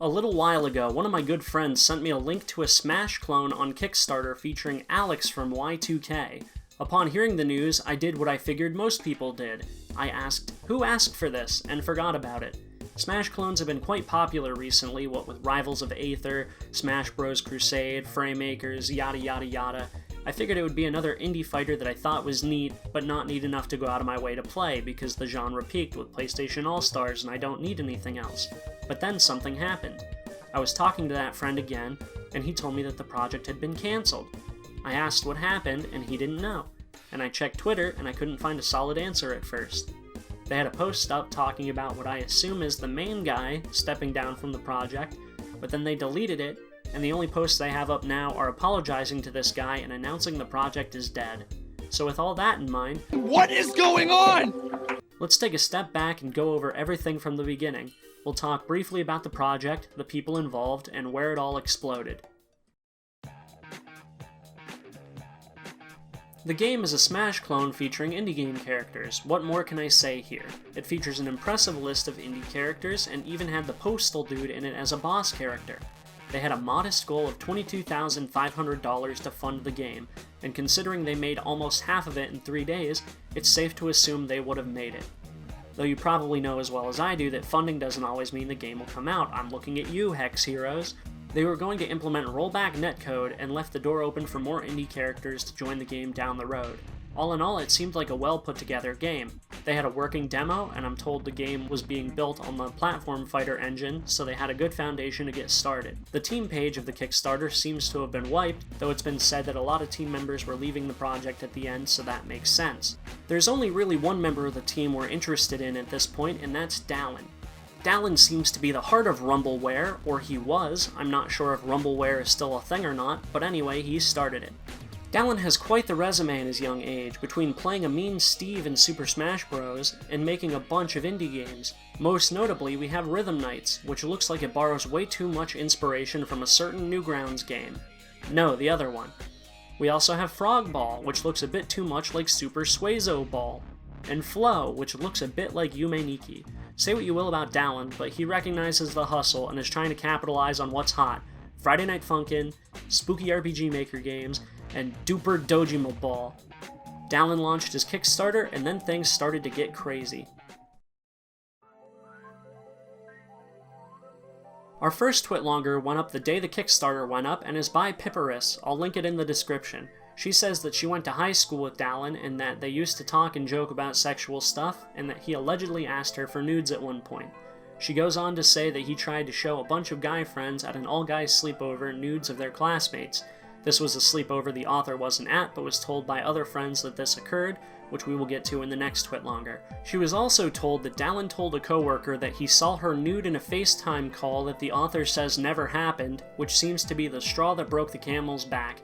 A little while ago, one of my good friends sent me a link to a Smash clone on Kickstarter featuring Alex from Y2K. Upon hearing the news, I did what I figured most people did. I asked, who asked for this, and forgot about it. Smash clones have been quite popular recently, what with Rivals of Aether, Smash Bros. Crusade, Framemakers, yada yada yada. I figured it would be another indie fighter that I thought was neat, but not neat enough to go out of my way to play, because the genre peaked with PlayStation All-Stars and I don't need anything else. But then something happened. I was talking to that friend again, and he told me that the project had been cancelled. I asked what happened, and he didn't know. And I checked Twitter, and I couldn't find a solid answer at first. They had a post up talking about what I assume is the main guy stepping down from the project, but then they deleted it, and the only posts they have up now are apologizing to this guy and announcing the project is dead. So with all that in mind, what is going on? Let's take a step back and go over everything from the beginning. We'll talk briefly about the project, the people involved, and where it all exploded. The game is a Smash clone featuring indie game characters. What more can I say here? It features an impressive list of indie characters and even had the Postal Dude in it as a boss character. They had a modest goal of $22,500 to fund the game, and considering they made almost half of it in 3 days, it's safe to assume they would have made it. Though you probably know as well as I do that funding doesn't always mean the game will come out. I'm looking at you, Hex Heroes. They were going to implement rollback netcode and left the door open for more indie characters to join the game down the road. All in all, it seemed like a well put together game. They had a working demo, and I'm told the game was being built on the platform fighter engine, so they had a good foundation to get started. The team page of the Kickstarter seems to have been wiped, though it's been said that a lot of team members were leaving the project at the end, so that makes sense. There's only really one member of the team we're interested in at this point, and that's Dallin. Dallin seems to be the heart of Rumbleware, or he was. I'm not sure if Rumbleware is still a thing or not, but anyway, he started it. Dallin has quite the resume in his young age, between playing a mean Steve in Super Smash Bros. And making a bunch of indie games. Most notably, we have Rhythm Knights, which looks like it borrows way too much inspiration from a certain Newgrounds game. No, the other one. We also have Frog Ball, which looks a bit too much like Super Suezo Ball. And Flow, which looks a bit like Yume Nikki. Say what you will about Dallin, but he recognizes the hustle and is trying to capitalize on what's hot. Friday Night Funkin', spooky RPG Maker games, and duper Dojima Ball. Dallin launched his Kickstarter, and then things started to get crazy. Our first Twitlonger went up the day the Kickstarter went up and is by Pipparis. I'll link it in the description. She says that she went to high school with Dallin and that they used to talk and joke about sexual stuff, and that he allegedly asked her for nudes at one point. She goes on to say that he tried to show a bunch of guy friends at an all-guys sleepover nudes of their classmates. This was a sleepover the author wasn't at, but was told by other friends that this occurred, which we will get to in the next Twitlonger. She was also told that Dallin told a coworker that he saw her nude in a FaceTime call that the author says never happened, which seems to be the straw that broke the camel's back.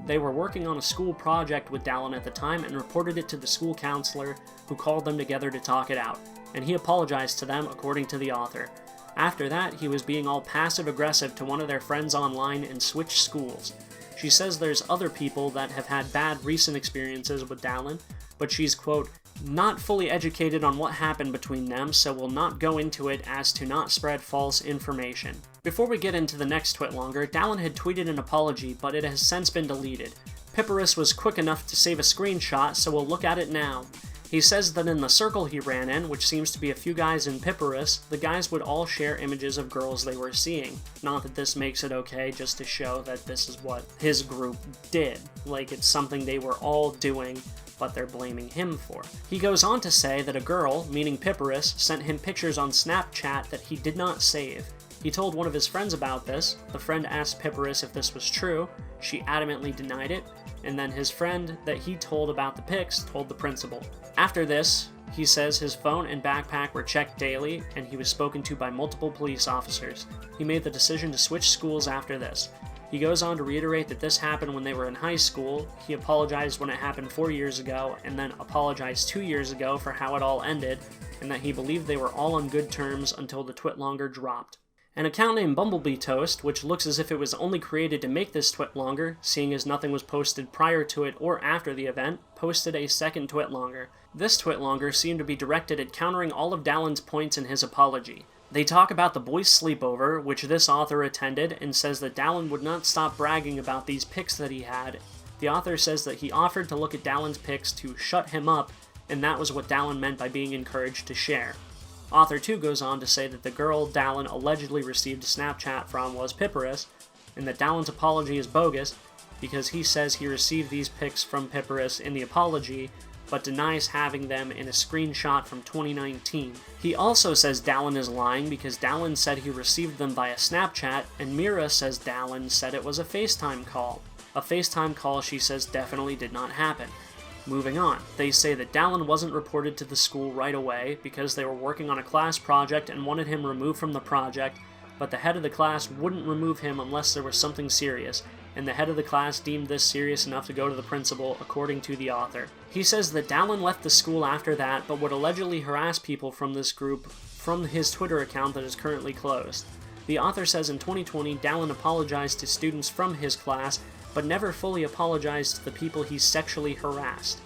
They were working on a school project with Dallin at the time and reported it to the school counselor, who called them together to talk it out, and he apologized to them according to the author. After that, he was being all passive-aggressive to one of their friends online and switched schools. She says there's other people that have had bad recent experiences with Dallin, but she's, quote, not fully educated on what happened between them, so will not go into it as to not spread false information. Before we get into the next Twitlonger, Dallin had tweeted an apology, but it has since been deleted. Pipparis was quick enough to save a screenshot, so we'll look at it now. He says that in the circle he ran in, which seems to be a few guys in Pipparis, the guys would all share images of girls they were seeing. Not that this makes it okay, just to show that this is what his group did. Like it's something they were all doing, but they're blaming him for. He goes on to say that a girl, meaning Pipparis, sent him pictures on Snapchat that he did not save. He told one of his friends about this. The friend asked Pipparis if this was true. She adamantly denied it, and then his friend that he told about the pics told the principal. After this, he says his phone and backpack were checked daily, and he was spoken to by multiple police officers. He made the decision to switch schools after this. He goes on to reiterate that this happened when they were in high school. He apologized when it happened 4 years ago, and then apologized 2 years ago for how it all ended, and that he believed they were all on good terms until the Twitlonger dropped. An account named Bumblebee Toast, which looks as if it was only created to make this Twitlonger, seeing as nothing was posted prior to it or after the event, posted a second Twitlonger. This Twitlonger seemed to be directed at countering all of Dallin's points in his apology. They talk about the boys' sleepover, which this author attended, and says that Dallin would not stop bragging about these pics that he had. The author says that he offered to look at Dallin's pics to shut him up, and that was what Dallin meant by being encouraged to share. Author 2 goes on to say that the girl Dallin allegedly received a Snapchat from was Pipparus, and that Dallin's apology is bogus because he says he received these pics from Pipparus in the apology, but denies having them in a screenshot from 2019. He also says Dallin is lying because Dallin said he received them via Snapchat, and Mira says Dallin said it was a FaceTime call. A FaceTime call, she says, definitely did not happen. Moving on, they say that Dallin wasn't reported to the school right away because they were working on a class project and wanted him removed from the project, but the head of the class wouldn't remove him unless there was something serious, and the head of the class deemed this serious enough to go to the principal, according to the author. He says that Dallin left the school after that, but would allegedly harass people from this group from his Twitter account that is currently closed. The author says in 2020, Dallin apologized to students from his class, but never fully apologized to the people he sexually harassed.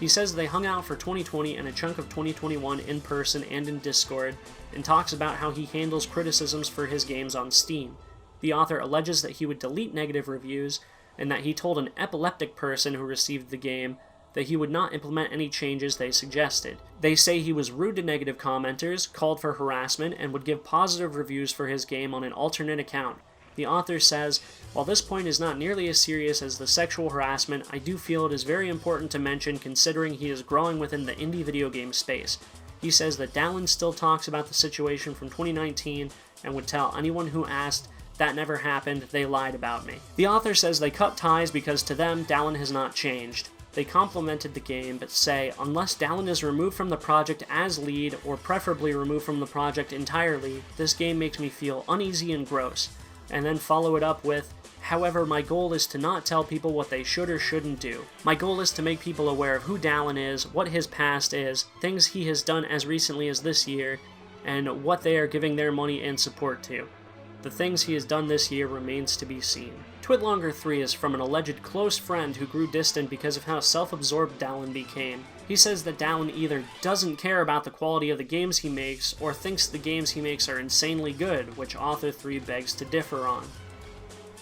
He says they hung out for 2020 and a chunk of 2021 in person and in Discord, and talks about how he handles criticisms for his games on Steam. The author alleges that he would delete negative reviews, and that he told an epileptic person who received the game that he would not implement any changes they suggested. They say he was rude to negative commenters, called for harassment, and would give positive reviews for his game on an alternate account. The author says, while this point is not nearly as serious as the sexual harassment, I do feel it is very important to mention considering he is growing within the indie video game space. He says that Dallin still talks about the situation from 2019 and would tell anyone who asked, "That never happened, they lied about me." The author says they cut ties because to them, Dallin has not changed. They complimented the game, but say, unless Dallin is removed from the project as lead, or preferably removed from the project entirely, this game makes me feel uneasy and gross. And then follow it up with, however, my goal is to not tell people what they should or shouldn't do. My goal is to make people aware of who Dallin is, what his past is, things he has done as recently as this year, and what they are giving their money and support to. The things he has done this year remains to be seen. Twitlonger 3 is from an alleged close friend who grew distant because of how self-absorbed Dallin became. He says that Dallin either doesn't care about the quality of the games he makes, or thinks the games he makes are insanely good, which Author 3 begs to differ on.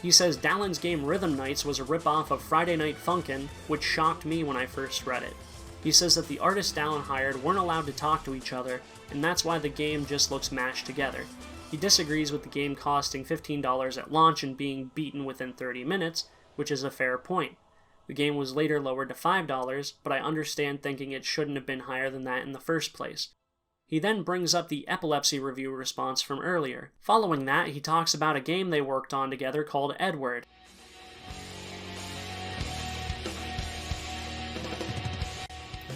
He says Dallin's game Rhythm Nights was a ripoff of Friday Night Funkin', which shocked me when I first read it. He says that the artists Dallin hired weren't allowed to talk to each other, and that's why the game just looks mashed together. He disagrees with the game costing $15 at launch and being beaten within 30 minutes, which is a fair point. The game was later lowered to $5, but I understand thinking it shouldn't have been higher than that in the first place. He then brings up the epilepsy review response from earlier. Following that, he talks about a game they worked on together called Edward.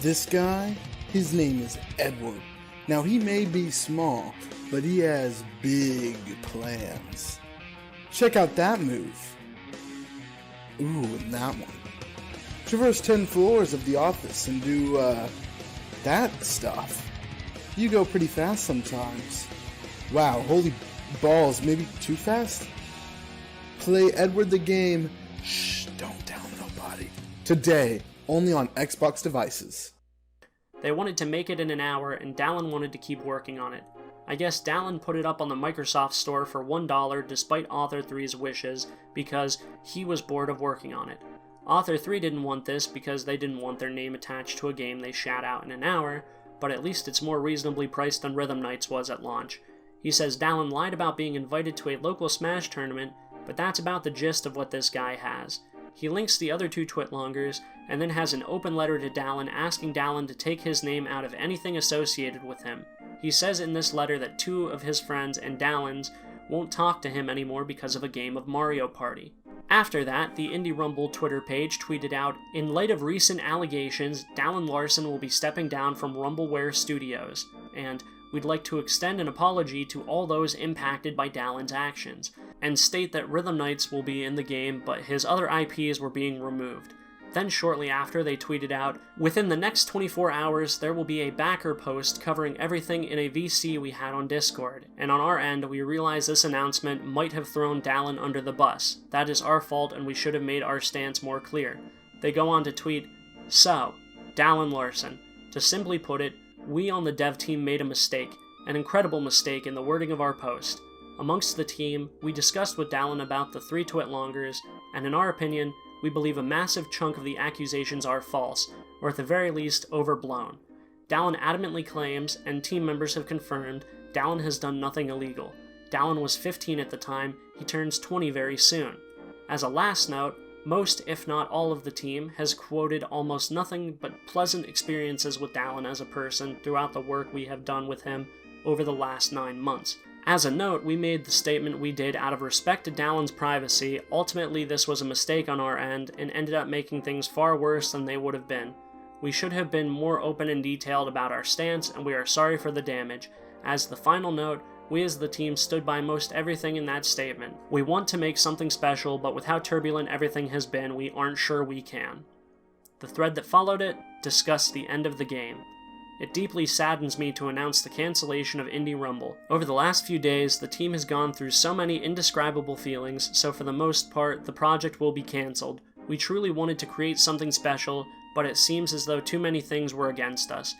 This guy, his name is Edward. Now he may be small, but he has big plans. Check out that move. Ooh, and that one. Traverse 10 floors of the office and do, that stuff. You go pretty fast sometimes. Wow, holy balls, maybe too fast? Play Edward the game. Shh, don't tell nobody. Today, only on Xbox devices. They wanted to make it in an hour, and Dallin wanted to keep working on it. I guess Dallin put it up on the Microsoft Store for $1 despite Author 3's wishes, because he was bored of working on it. Author 3 didn't want this because they didn't want their name attached to a game they shat out in an hour, but at least it's more reasonably priced than Rhythm Nights was at launch. He says Dallin lied about being invited to a local Smash tournament, but that's about the gist of what this guy has. He links the other two Twitlongers, and then has an open letter to Dallin asking Dallin to take his name out of anything associated with him. He says in this letter that two of his friends and Dallin's won't talk to him anymore because of a game of Mario Party. After that, the Indie Rumble Twitter page tweeted out, "In light of recent allegations, Dallin Larson will be stepping down from Rumbleware Studios," and "We'd like to extend an apology to all those impacted by Dallin's actions," and state that Rhythm Nights will be in the game, but his other IPs were being removed. Then shortly after, they tweeted out, "Within the next 24 hours, there will be a backer post covering everything in a VC we had on Discord, and on our end, we realize this announcement might have thrown Dallin under the bus. That is our fault, and we should have made our stance more clear." They go on to tweet, "So, Dallin Larson. To simply put it, we on the dev team made a mistake. an incredible mistake in the wording of our post. Amongst the team, we discussed with Dallin about the 3 Twitlongers, and in our opinion, we believe a massive chunk of the accusations are false, or at the very least, overblown. Dallin adamantly claims, and team members have confirmed, Dallin has done nothing illegal. Dallin was 15 at the time, he turns 20 very soon. As a last note, most, if not all of the team, has quoted almost nothing but pleasant experiences with Dallin as a person throughout the work we have done with him over the last 9 months. As a note, we made the statement we did out of respect to Dallin's privacy. Ultimately, this was a mistake on our end, and ended up making things far worse than they would have been. We should have been more open and detailed about our stance, and we are sorry for the damage. As the final note, we as the team stood by most everything in that statement. We want to make something special, but with how turbulent everything has been, we aren't sure we can. The thread that followed it discussed the end of the game. It deeply saddens me to announce the cancellation of Indie Rumble. Over the last few days, the team has gone through so many indescribable feelings, so for the most part, the project will be cancelled. We truly wanted to create something special, but it seems as though too many things were against us.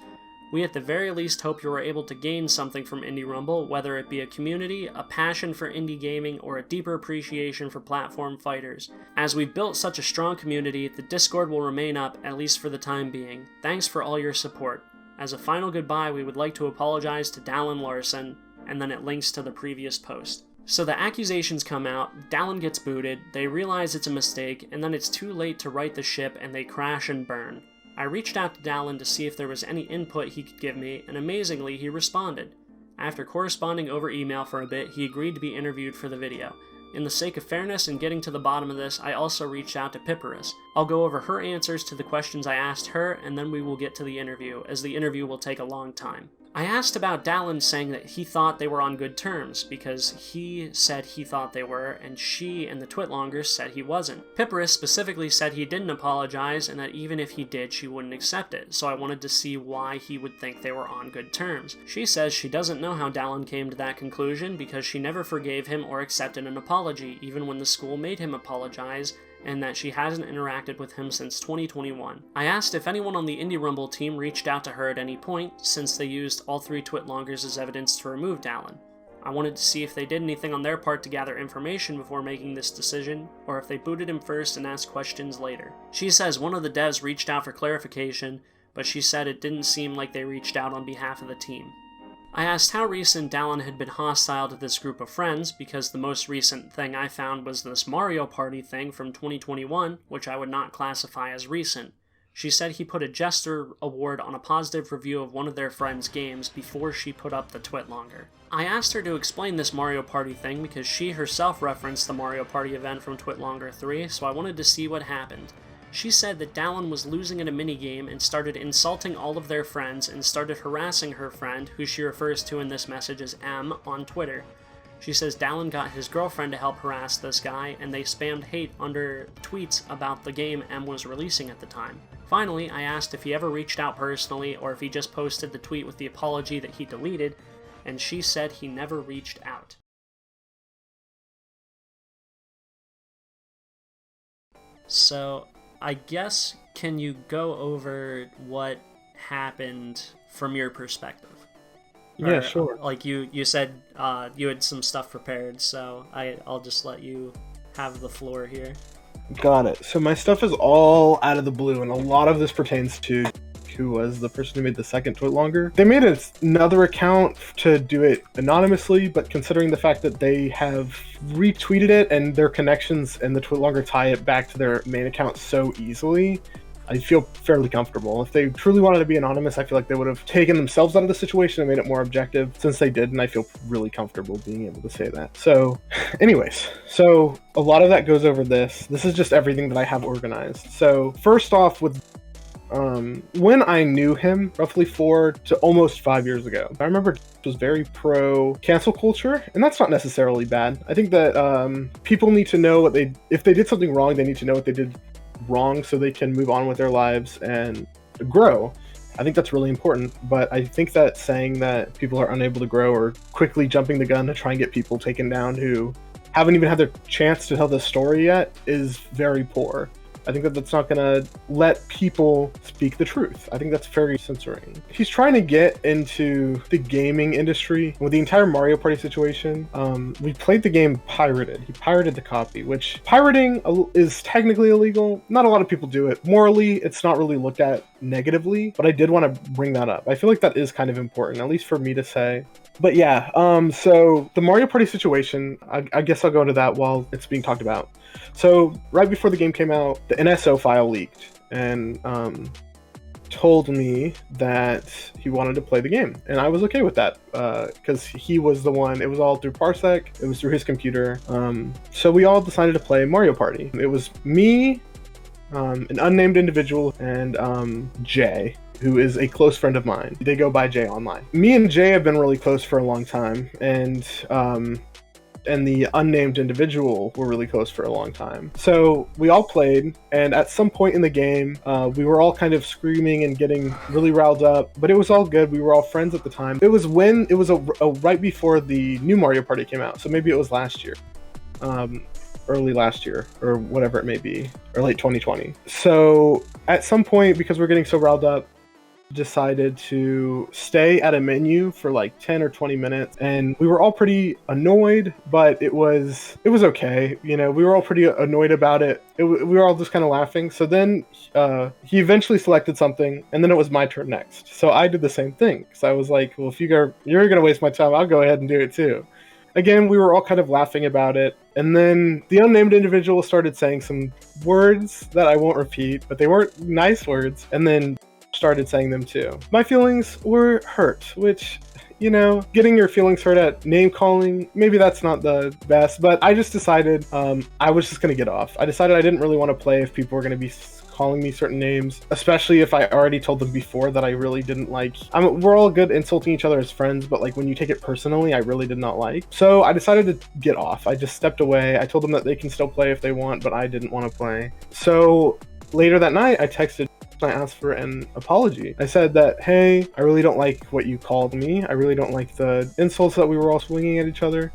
We at the very least hope you are able to gain something from Indie Rumble, whether it be a community, a passion for indie gaming, or a deeper appreciation for platform fighters. As we've built such a strong community, the Discord will remain up, at least for the time being. Thanks for all your support. As a final goodbye, we would like to apologize to Dallin Larson, and then it links to the previous post. So the accusations come out, Dallin gets booted, they realize it's a mistake, and then it's too late to right the ship and they crash and burn. I reached out to Dallin to see if there was any input he could give me, and amazingly, he responded. After corresponding over email for a bit, he agreed to be interviewed for the video. In the sake of fairness and getting to the bottom of this, I also reached out to Pipparus. I'll go over her answers to the questions I asked her, and then we will get to the interview, as the interview will take a long time. I asked about Dallin saying that he thought they were on good terms, because he said he thought they were, and she and the Twitlongers said he wasn't. Pipparus specifically said he didn't apologize, and that even if he did, she wouldn't accept it, so I wanted to see why he would think they were on good terms. She says she doesn't know how Dallin came to that conclusion, because she never forgave him or accepted an apology, even when the school made him apologize, and that she hasn't interacted with him since 2021. I asked if anyone on the Indie Rumble team reached out to her at any point, since they used all 3 Twitlongers as evidence to remove Dallin. I wanted to see if they did anything on their part to gather information before making this decision, or if they booted him first and asked questions later. She says one of the devs reached out for clarification, but she said it didn't seem like they reached out on behalf of the team. I asked how recent Dallin had been hostile to this group of friends, because the most recent thing I found was this Mario Party thing from 2021, which I would not classify as recent. She said he put a Jester award on a positive review of one of their friends' games before she put up the Twitlonger. I asked her to explain this Mario Party thing because she herself referenced the Mario Party event from Twitlonger 3, so I wanted to see what happened. She said that Dallin was losing at a minigame and started insulting all of their friends and started harassing her friend, who she refers to in this message as M, on Twitter. She says Dallin got his girlfriend to help harass this guy, and they spammed hate under tweets about the game M was releasing at the time. Finally, I asked if he ever reached out personally or if he just posted the tweet with the apology that he deleted, and she said he never reached out. So, I guess, can you go over what happened from your perspective? Yeah, sure. Like you said you had some stuff prepared, so I'll just let you have the floor here. Got it. So my stuff is all out of the blue, and a lot of this pertains to who was the person who made the second Twitlonger. They made another account to do it anonymously, but considering the fact that they have retweeted it and their connections and the Twitlonger tie it back to their main account so easily, I feel fairly comfortable. If they truly wanted to be anonymous, I feel like they would have taken themselves out of the situation and made it more objective, since they did, and I feel really comfortable being able to say that. So, anyways, so a lot of that goes over this. This is just everything that I have organized. So, first off, with when I knew him, roughly 4 to almost 5 years ago, I remember he was very pro cancel culture, and that's not necessarily bad. I think that people need to know if they did something wrong, they need to know what they did wrong so they can move on with their lives and grow. I think that's really important, but I think that saying that people are unable to grow or quickly jumping the gun to try and get people taken down who haven't even had their chance to tell the story yet is very poor. I think that that's not gonna let people speak the truth. I think that's very censoring. He's trying to get into the gaming industry with the entire Mario Party situation. We played the game pirated. He pirated the copy, which pirating is technically illegal. Not a lot of people do it. Morally, it's not really looked at negatively, but I did want to bring that up. I feel like that is kind of important, at least for me to say. But yeah, so the Mario Party situation, I guess I'll go into that while it's being talked about. So right before the game came out, the NSO file leaked and told me that he wanted to play the game, and I was okay with that because he was the one. It was all through Parsec. It was through his computer. So we all decided to play Mario Party. It was me, an unnamed individual, and Jay, who is a close friend of mine. They go by Jay online. Me and Jay have been really close for a long time, and the unnamed individual were really close for a long time. So we all played, and at some point in the game, we were all kind of screaming and getting really riled up, but it was all good. We were all friends at the time. It was right before the new Mario Party came out, so maybe it was last year. Early last year, or whatever it may be, or late 2020. So at some point, because we're getting so riled up, decided to stay at a menu for like 10 or 20 minutes, and we were all pretty annoyed, but it was okay. You know, we were all pretty annoyed about it. We were all just kind of laughing. So then he eventually selected something, and then it was my turn next. So I did the same thing, because I was like, well, if you're gonna waste my time, I'll go ahead and do it too. Again, we were all kind of laughing about it, and then the unnamed individual started saying some words that I won't repeat, but they weren't nice words, and then started saying them too. My feelings were hurt, which, you know, getting your feelings hurt at name calling, maybe that's not the best, but I just decided I was just gonna get off. I decided I didn't really want to play if people were gonna be calling me certain names, especially if I already told them before that I really didn't like. We're all good insulting each other as friends, but like when you take it personally, I really did not like. So I decided to get off. I just stepped away. I told them that they can still play if they want, but I didn't want to play. So later that night, I texted. I asked for an apology. I said that, hey, I really don't like what you called me. I really don't like the insults that we were all swinging at each other.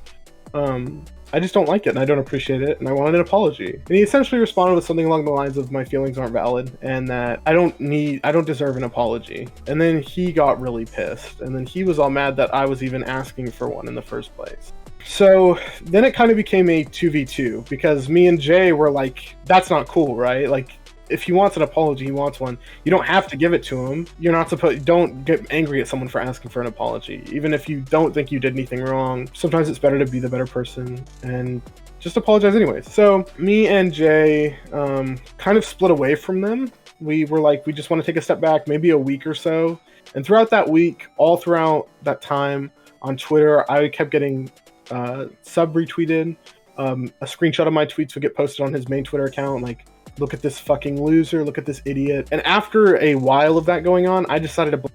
I just don't like it, and I don't appreciate it, and I wanted an apology. And he essentially responded with something along the lines of my feelings aren't valid, and that I don't deserve an apology. And then he got really pissed, and then he was all mad that I was even asking for one in the first place. So then it kind of became a 2v2, because me and Jay were like, that's not cool, right? Like, if he wants an apology, he wants one. You don't have to give it to him. Don't get angry at someone for asking for an apology. Even if you don't think you did anything wrong, sometimes it's better to be the better person and just apologize anyways. So me and Jay kind of split away from them. We were like, we just want to take a step back, maybe a week or so. And throughout that week, all throughout that time on Twitter, I kept getting sub-retweeted. A screenshot of my tweets would get posted on his main Twitter account, like, look at this fucking loser, look at this idiot. And after a while of that going on, I decided to blame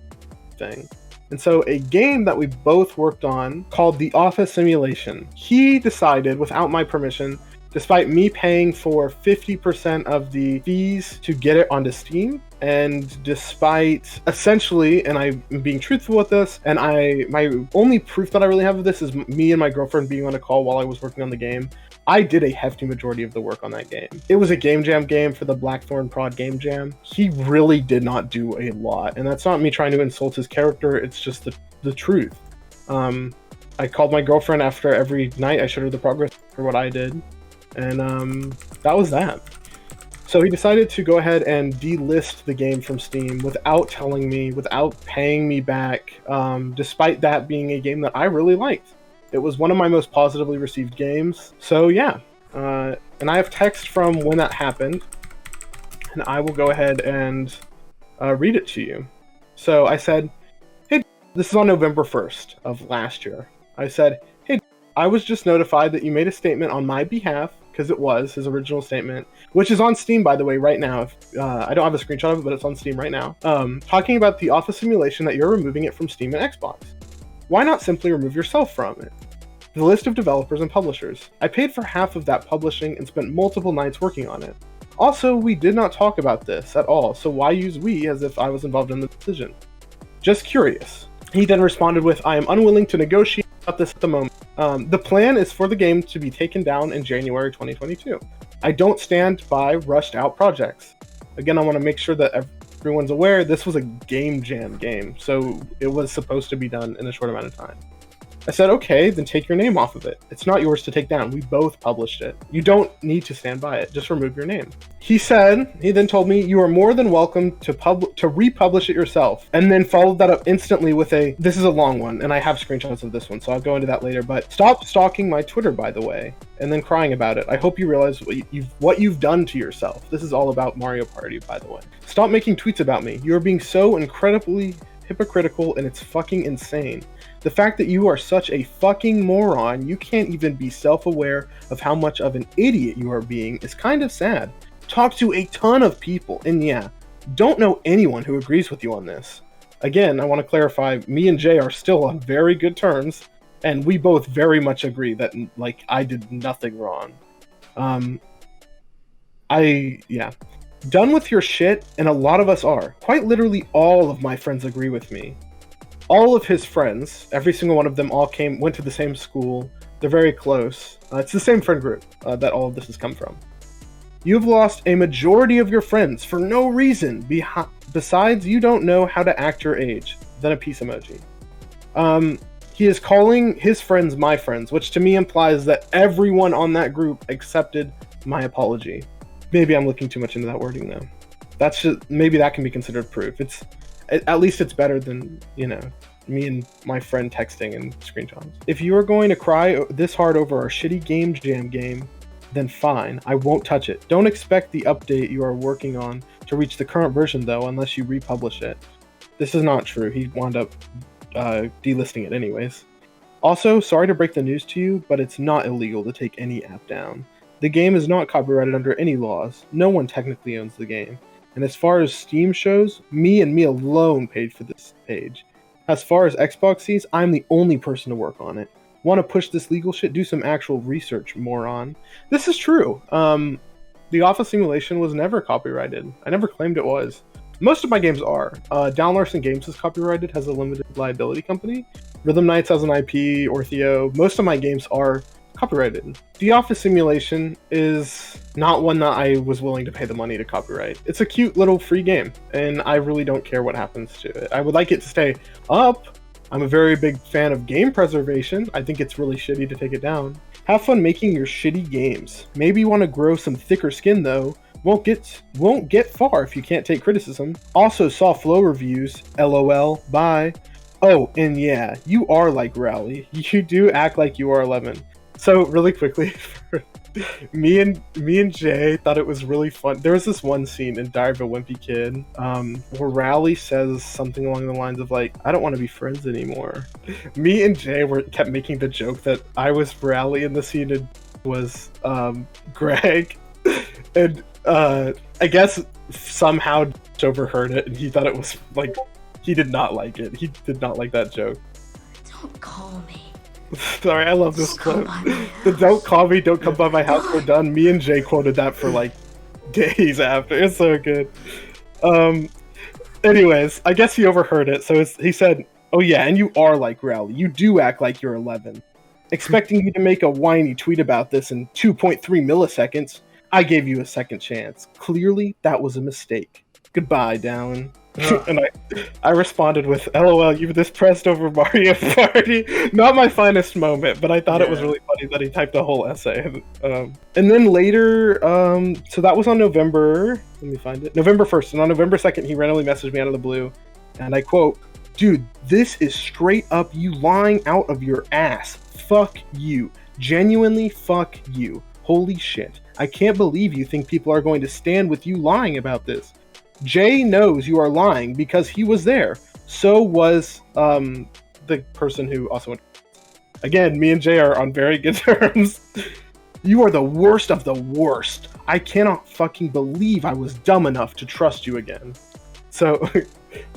the thing. And so a game that we both worked on called The Office Simulation, he decided without my permission, despite me paying for 50% of the fees to get it onto Steam, and despite essentially, and I'm being truthful with this, and my only proof that I really have of this is me and my girlfriend being on a call while I was working on the game, I did a hefty majority of the work on that game. It was a game jam game for the Blackthorn Prod Game Jam. He really did not do a lot, and that's not me trying to insult his character, it's just the truth. I called my girlfriend after every night, I showed her the progress for what I did, and that was that. So he decided to go ahead and delist the game from Steam without telling me, without paying me back, despite that being a game that I really liked. It was one of my most positively received games. So yeah, and I have text from when that happened, and I will go ahead and read it to you. So I said, hey, this is on November 1st of last year. I said, hey, I was just notified that you made a statement on my behalf, because it was his original statement, which is on Steam, by the way, right now. I don't have a screenshot of it, but it's on Steam right now. Talking about the Office Simulation that you're removing it from Steam and Xbox. Why not simply remove yourself from it? The list of developers and publishers. I paid for half of that publishing and spent multiple nights working on it. Also, we did not talk about this at all, so why use we as if I was involved in the decision? Just curious. He then responded with, I am unwilling to negotiate about this at the moment. The plan is for the game to be taken down in January 2022. I don't stand by rushed out projects. Again, I want to make sure that everyone's aware this was a game jam game, so it was supposed to be done in a short amount of time. I said, okay, then take your name off of it. It's not yours to take down. We both published it. You don't need to stand by it. Just remove your name. He then told me, you are more than welcome to republish it yourself. And then followed that up instantly with this is a long one, and I have screenshots of this one, so I'll go into that later, but stop stalking my Twitter, by the way, and then crying about it. I hope you realize what you've done to yourself. This is all about Mario Party, by the way. Stop making tweets about me. You are being so incredibly hypocritical, and it's fucking insane. The fact that you are such a fucking moron, you can't even be self-aware of how much of an idiot you are being, is kind of sad. Talk to a ton of people, and yeah, don't know anyone who agrees with you on this. Again, I want to clarify, me and Jay are still on very good terms, and we both very much agree that, like, I did nothing wrong. Done with your shit, and a lot of us are. Quite literally all of my friends agree with me. All of his friends, every single one of them went to the same school. They're very close. It's the same friend group that all of this has come from. You've lost a majority of your friends for no reason. Besides, you don't know how to act your age. Then a peace emoji. He is calling his friends my friends, which to me implies that everyone on that group accepted my apology. Maybe I'm looking too much into that wording though. Maybe that can be considered proof. At least it's better than, me and my friend texting and screenshots. If you are going to cry this hard over our shitty game jam game, then fine, I won't touch it. Don't expect the update you are working on to reach the current version though, unless you republish it. This is not true. He wound up delisting it anyways. Also, sorry to break the news to you, but it's not illegal to take any app down. The game is not copyrighted under any laws. No one technically owns the game. And as far as Steam shows, me alone paid for this page. As far as Xbox sees, I'm the only person to work on it. Want to push this legal shit? Do some actual research, moron. This is true. The Office Simulation was never copyrighted. I never claimed it was. Most of my games are. Down Larson Games is copyrighted, has a limited liability company. Rhythm Nights has an IP, Ortheo. Most of my games are copyrighted. The Office Simulation is not one that I was willing to pay the money to copyright. It's a cute little free game, and I really don't care what happens to it. I would like it to stay up. I'm a very big fan of game preservation. I think it's really shitty to take it down. Have fun making your shitty games. Maybe you want to grow some thicker skin though. Won't get far if you can't take criticism. Also saw flow reviews. LOL. Bye. Oh, and yeah, you are like Rowley. You do act like you are 11. So really quickly, me and Jay thought it was really fun. There was this one scene in Diary of a Wimpy Kid where Rowley says something along the lines of like, I don't want to be friends anymore. Me and Jay kept making the joke that I was Rowley in the scene and was Greg. And I guess somehow overheard it and he thought it was like, he did not like it. He did not like that joke. Don't call me. Sorry, I love this quote. The don't call me, don't come by my house, we're done. Me and Jay quoted that for like days after. It's so good. Anyways, I guess he overheard it. So he said, oh yeah, and you are like Rowley. You do act like you're 11. Expecting you to make a whiny tweet about this in 2.3 milliseconds, I gave you a second chance. Clearly, that was a mistake. Goodbye, Dallin. And I responded with, LOL, you were this pressed over Mario Party. Not my finest moment, but I thought it was really funny that he typed a whole essay. And then later, so that was on November 1st. And on November 2nd, he randomly messaged me out of the blue. And I quote, dude, this is straight up you lying out of your ass. Fuck you. Genuinely fuck you. Holy shit. I can't believe you think people are going to stand with you lying about this. Jay knows you are lying because he was there. So was the person who also went. Again, me and Jay are on very good terms. You are the worst of the worst. I cannot fucking believe I was dumb enough to trust you again. So,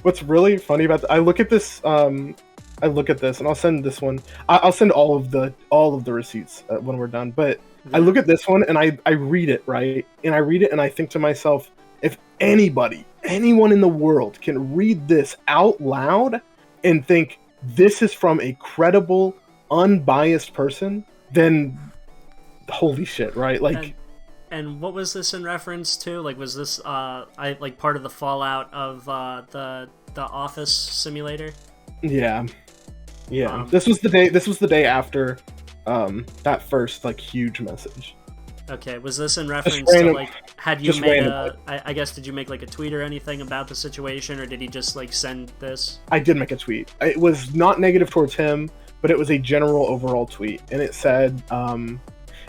what's really funny about I look at this, and I'll send this one. I'll send all of the receipts when we're done. But I look at this one and I read it, right, and I read it and I think to myself, if anyone in the world can read this out loud and think this is from a credible, unbiased person, then holy shit, right? Like, And what was this in reference to? Like, was this part of the fallout of the Office simulator? Yeah. This was the day after that first like huge message. Okay, was this in reference to like, had you made I guess, did you make like a tweet or anything about the situation, or did he just like send this? I did make a tweet. It was not negative towards him, but it was a general overall tweet, and it said,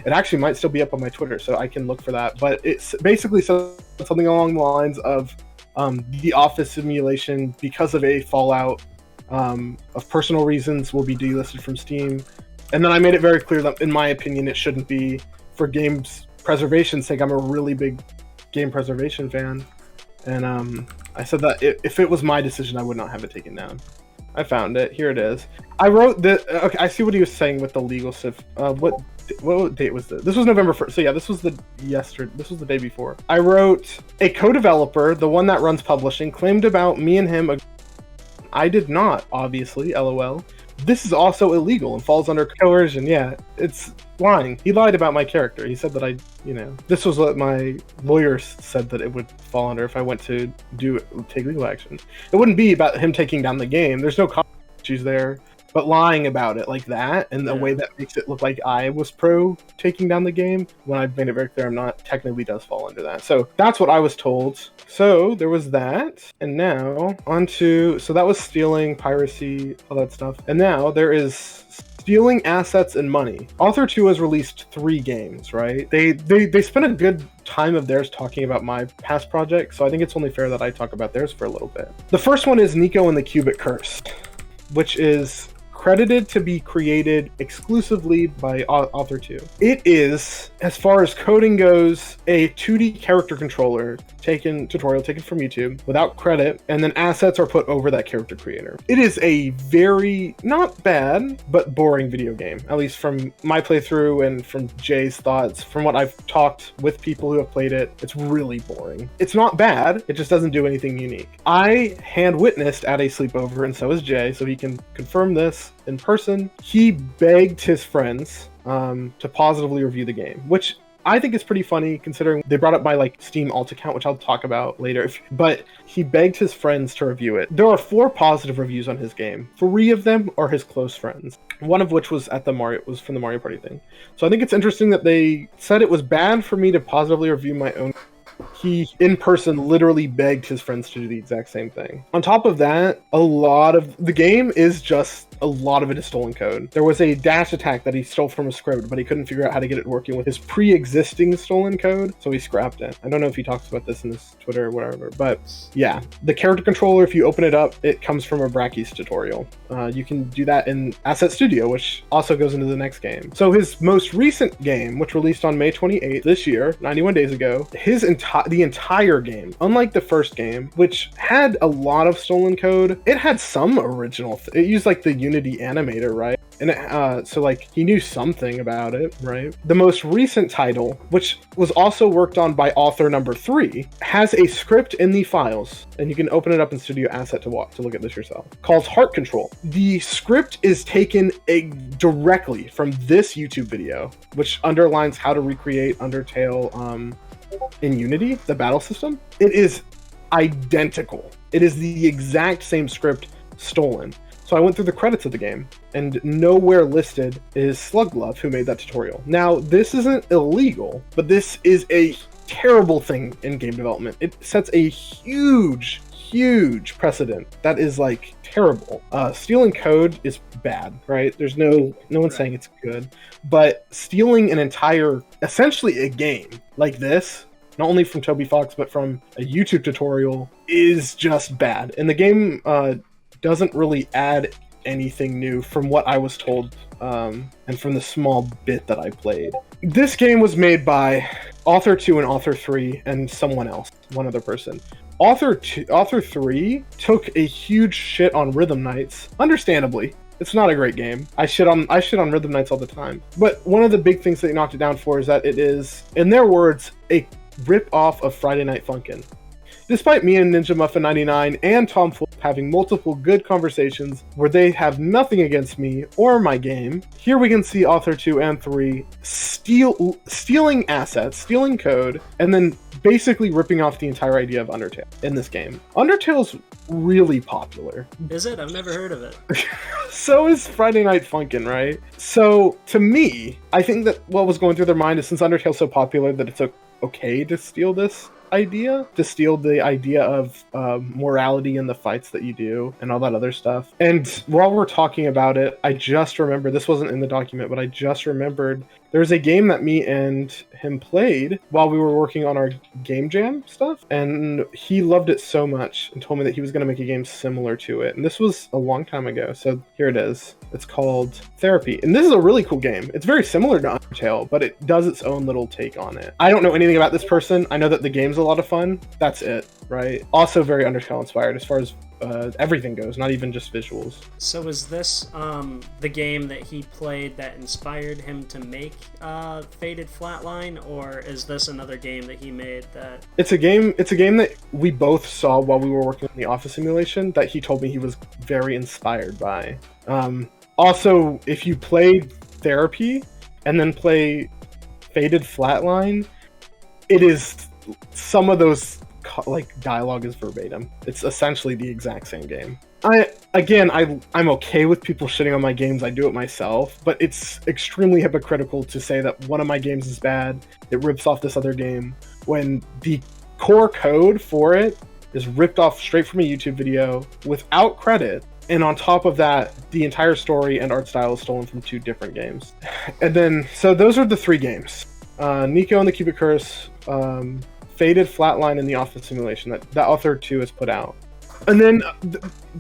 it actually might still be up on my Twitter, so I can look for that, but it's basically something along the lines of the Office simulation, because of a fallout of personal reasons, will be delisted from Steam. And then I made it very clear that, in my opinion, it shouldn't be, for games preservation's sake. I'm a really big game preservation fan, and I said that if it was my decision, I would not have it taken down. I found it. Here it is. I wrote that. Okay, I see what he was saying with the legal stuff. What date was this? This was November 1st. So yeah, this was the day before. I wrote, a co-developer, the one that runs publishing, claimed about me and him. I did not, obviously. LOL. This is also illegal and falls under coercion. Yeah, it's lying. He lied about my character. He said that this was what my lawyers said that it would fall under if I went to take legal action. It wouldn't be about him taking down the game. There's no issues there. But lying about it like that, and the way that makes it look like I was pro taking down the game, when I've made it very clear I'm not, technically does fall under that. So that's what I was told. So there was that, and now so that was stealing, piracy, all that stuff. And now there is stealing assets and money. Author 2 has released 3 games, right? They spent a good time of theirs talking about my past project, so I think it's only fair that I talk about theirs for a little bit. The first one is Nico and the Cubic Curse, which is credited to be created exclusively by Author 2. It is, as far as coding goes, a 2D character controller tutorial taken from YouTube without credit, and then assets are put over that character creator. It is a very, not bad, but boring video game, at least from my playthrough and from Jay's thoughts. From what I've talked with people who have played it, it's really boring. It's not bad, it just doesn't do anything unique. I hand witnessed at a sleepover, and so is Jay, so he can confirm this in person. He begged his friends to positively review the game, which I think is pretty funny considering they brought up my Steam alt account, which I'll talk about later. But he begged his friends to review it. There are 4 positive reviews on his game. 3 of them are his close friends. One of which was was from the Mario Party thing. So I think it's interesting that they said it was bad for me to positively review my own. He, in person, literally begged his friends to do the exact same thing. On top of that, a lot of the game is just, a lot of it is stolen code. There was a dash attack that he stole from a script, but he couldn't figure out how to get it working with his pre-existing stolen code, so he scrapped it. I don't know if he talks about this in his Twitter or whatever, but yeah. The character controller, if you open it up, it comes from a Brackeys tutorial. You can do that in Asset Studio, which also goes into the next game. So his most recent game, which released on May 28th this year, 91 days ago, the entire game, unlike the first game, which had a lot of stolen code, it had some original. It used the Unity animator, right? And he knew something about it, right? The most recent title, which was also worked on by author number 3, has a script in the files, and you can open it up in Studio Asset to look at this yourself, called Heart Control. The script is taken directly from this YouTube video, which underlines how to recreate Undertale in Unity, the battle system. It is identical. It is the exact same script stolen. So I went through the credits of the game, and nowhere listed is Slugglove, who made that tutorial. Now, this isn't illegal, but this is a terrible thing in game development. It sets a huge precedent that is terrible. Stealing code is bad, right? There's no one's saying it's good, but stealing an entire, essentially a game like this, not only from Toby Fox, but from a YouTube tutorial, is just bad. And the game doesn't really add anything new from what I was told, and from the small bit that I played. This game was made by Author 2 and Author 3 and someone else, one other person. Author 3 took a huge shit on Rhythm Knights, understandably. It's not a great game. I shit on Rhythm Knights all the time. But one of the big things they knocked it down for is that it is, in their words, a rip-off of Friday Night Funkin'. Despite me and Ninja Muffin 99 and Tom Fulp having multiple good conversations where they have nothing against me or my game, here we can see author 2 and 3 stealing assets, stealing code, and then basically ripping off the entire idea of Undertale in this game. Undertale's really popular. Is it? I've never heard of it. So is Friday Night Funkin', right? So, to me, I think that what was going through their mind is since Undertale's so popular that it's okay to steal this idea, to steal the idea of morality in the fights that you do and all that other stuff. And while we're talking about it, I just remember, this wasn't in the document, but I just remembered there's a game that me and him played while we were working on our game jam stuff, and he loved it so much and told me that he was going to make a game similar to it. And this was a long time ago, so here it is. It's called Therapy, and this is a really cool game. It's very similar to Undertale, but it does its own little take on it. I don't know anything about this person. I know that the game's a lot of fun. That's it, right? Also very Undertale inspired as far as everything goes, not even just visuals. So is this the game that he played that inspired him to make Faded Flatline, or is this another game that he made that... It's a game that we both saw while we were working on the office simulation that he told me he was very inspired by. Also, if you play Therapy and then play Faded Flatline, it is some of those dialogue is verbatim. It's essentially the exact same game. I'm okay with people shitting on my games. I do it myself, but it's extremely hypocritical to say that one of my games is bad, it rips off this other game, when the core code for it is ripped off straight from a YouTube video without credit. And on top of that, the entire story and art style is stolen from 2 different games. And then, so those are the 3 games. Nico and the Cubic Curse, Faded Flatline, and the Office Simulation that author 2 has put out. And then,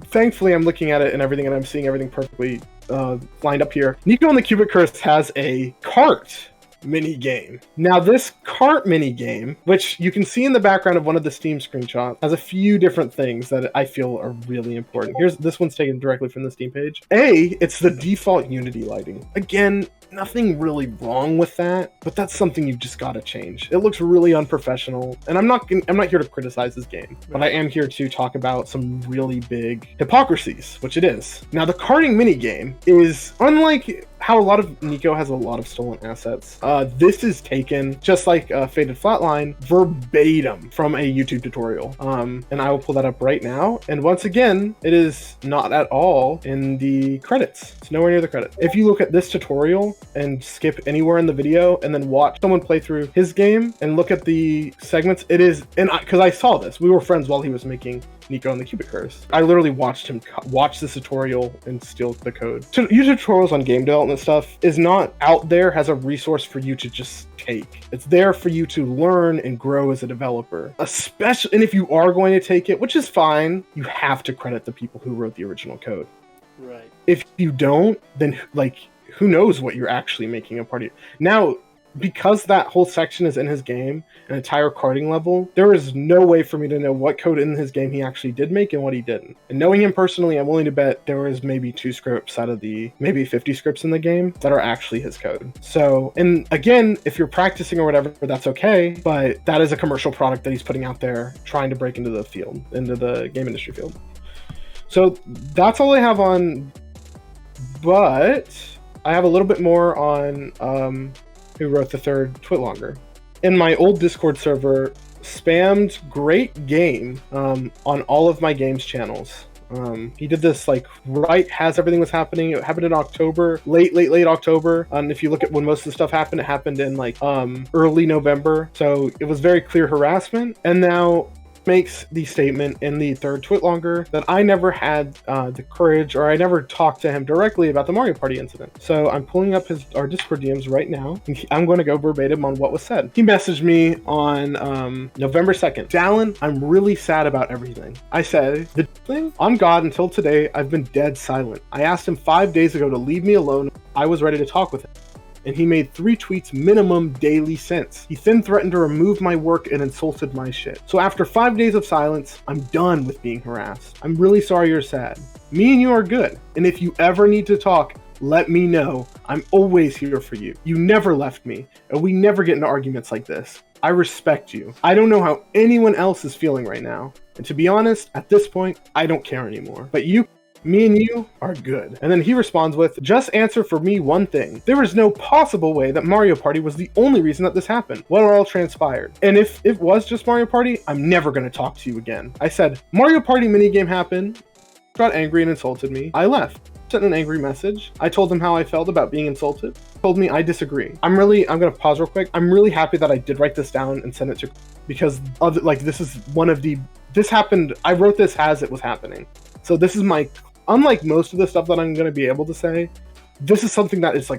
thankfully, I'm looking at it and everything, and I'm seeing everything perfectly lined up here. Nico and the Cubic Curse has a cart mini game. Now, this cart mini game, which you can see in the background of one of the Steam screenshots, has a few different things that I feel are really important. This one's taken directly from the Steam page. It's the default Unity lighting. Again, nothing really wrong with that, but that's something you've just got to change. It looks really unprofessional, and I'm not here to criticize this game, but I am here to talk about some really big hypocrisies, which it is. Now, the karting mini game is unlike how a lot of Nico has a lot of stolen assets. This is taken, just like Faded Flatline, verbatim from a YouTube tutorial. And I will pull that up right now. And once again, it is not at all in the credits. It's nowhere near the credits. If you look at this tutorial and skip anywhere in the video and then watch someone play through his game and look at the segments, it is, and because I saw this, we were friends while he was making Nico and the Cubic Curse. I literally watched him watch this tutorial and steal the code. YouTube tutorials on game development stuff is not out there as a resource for you to just take. It's there for you to learn and grow as a developer. Especially, and if you are going to take it, which is fine, you have to credit the people who wrote the original code. Right. If you don't, then who knows what you're actually making a party. Now, because that whole section is in his game, an entire karting level, there is no way for me to know what code in his game he actually did make and what he didn't. And knowing him personally, I'm willing to bet there was maybe 2 scripts out of the maybe 50 scripts in the game that are actually his code. So, and again, if you're practicing or whatever, that's okay, but that is a commercial product that he's putting out there, trying to break into the field, into the game industry field. So that's all I have on, but I have a little bit more on who wrote the 3rd Twitlonger. In my old Discord server, spammed great game on all of my games channels. He did this right as everything was happening. It happened in October, late October. And if you look at when most of the stuff happened, it happened in early November. So it was very clear harassment. And now makes the statement in the 3rd Twitlonger that I never had the courage, or I never talked to him directly about the Mario Party incident. So I'm pulling up our Discord DMs right now, and I'm going to go verbatim on what was said. He messaged me on November 2nd. Dallin, I'm really sad about everything. I said, the thing? On God, until today, I've been dead silent. I asked him 5 days ago to leave me alone. I was ready to talk with him. And he made 3 tweets minimum daily since. He then threatened to remove my work and insulted my shit. So after 5 days of silence, I'm done with being harassed. I'm really sorry you're sad. Me and you are good. And if you ever need to talk, let me know. I'm always here for you. You never left me, and we never get into arguments like this. I respect you. I don't know how anyone else is feeling right now. And to be honest, at this point, I don't care anymore. But me and you are good. And then he responds with, just answer for me one thing. There is no possible way that Mario Party was the only reason that this happened. What all transpired? And if it was just Mario Party, I'm never going to talk to you again. I said, Mario Party minigame happened, got angry and insulted me. I left. Sent an angry message. I told him how I felt about being insulted. Told me I disagree. I'm gonna pause real quick. I'm really happy that I did write this down and send it to, because this happened. I wrote this as it was happening. So this is unlike most of the stuff that I'm gonna be able to say, this is something that is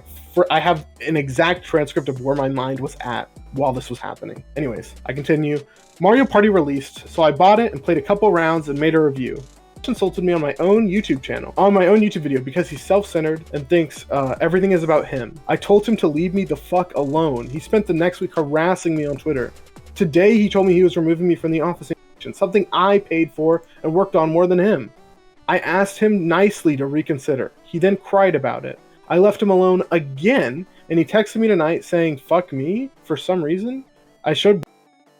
I have an exact transcript of where my mind was at while this was happening. Anyways, I continue. Mario Party released, so I bought it and played a couple rounds and made a review. Insulted me on my own YouTube channel, on my own YouTube video, because he's self-centered and thinks everything is about him. I told him to leave me the fuck alone. He spent the next week harassing me on Twitter. Today he told me he was removing me from the office, something I paid for and worked on more than him. I asked him nicely to reconsider. He then cried about it. I left him alone again, and he texted me tonight saying fuck me for some reason. I showed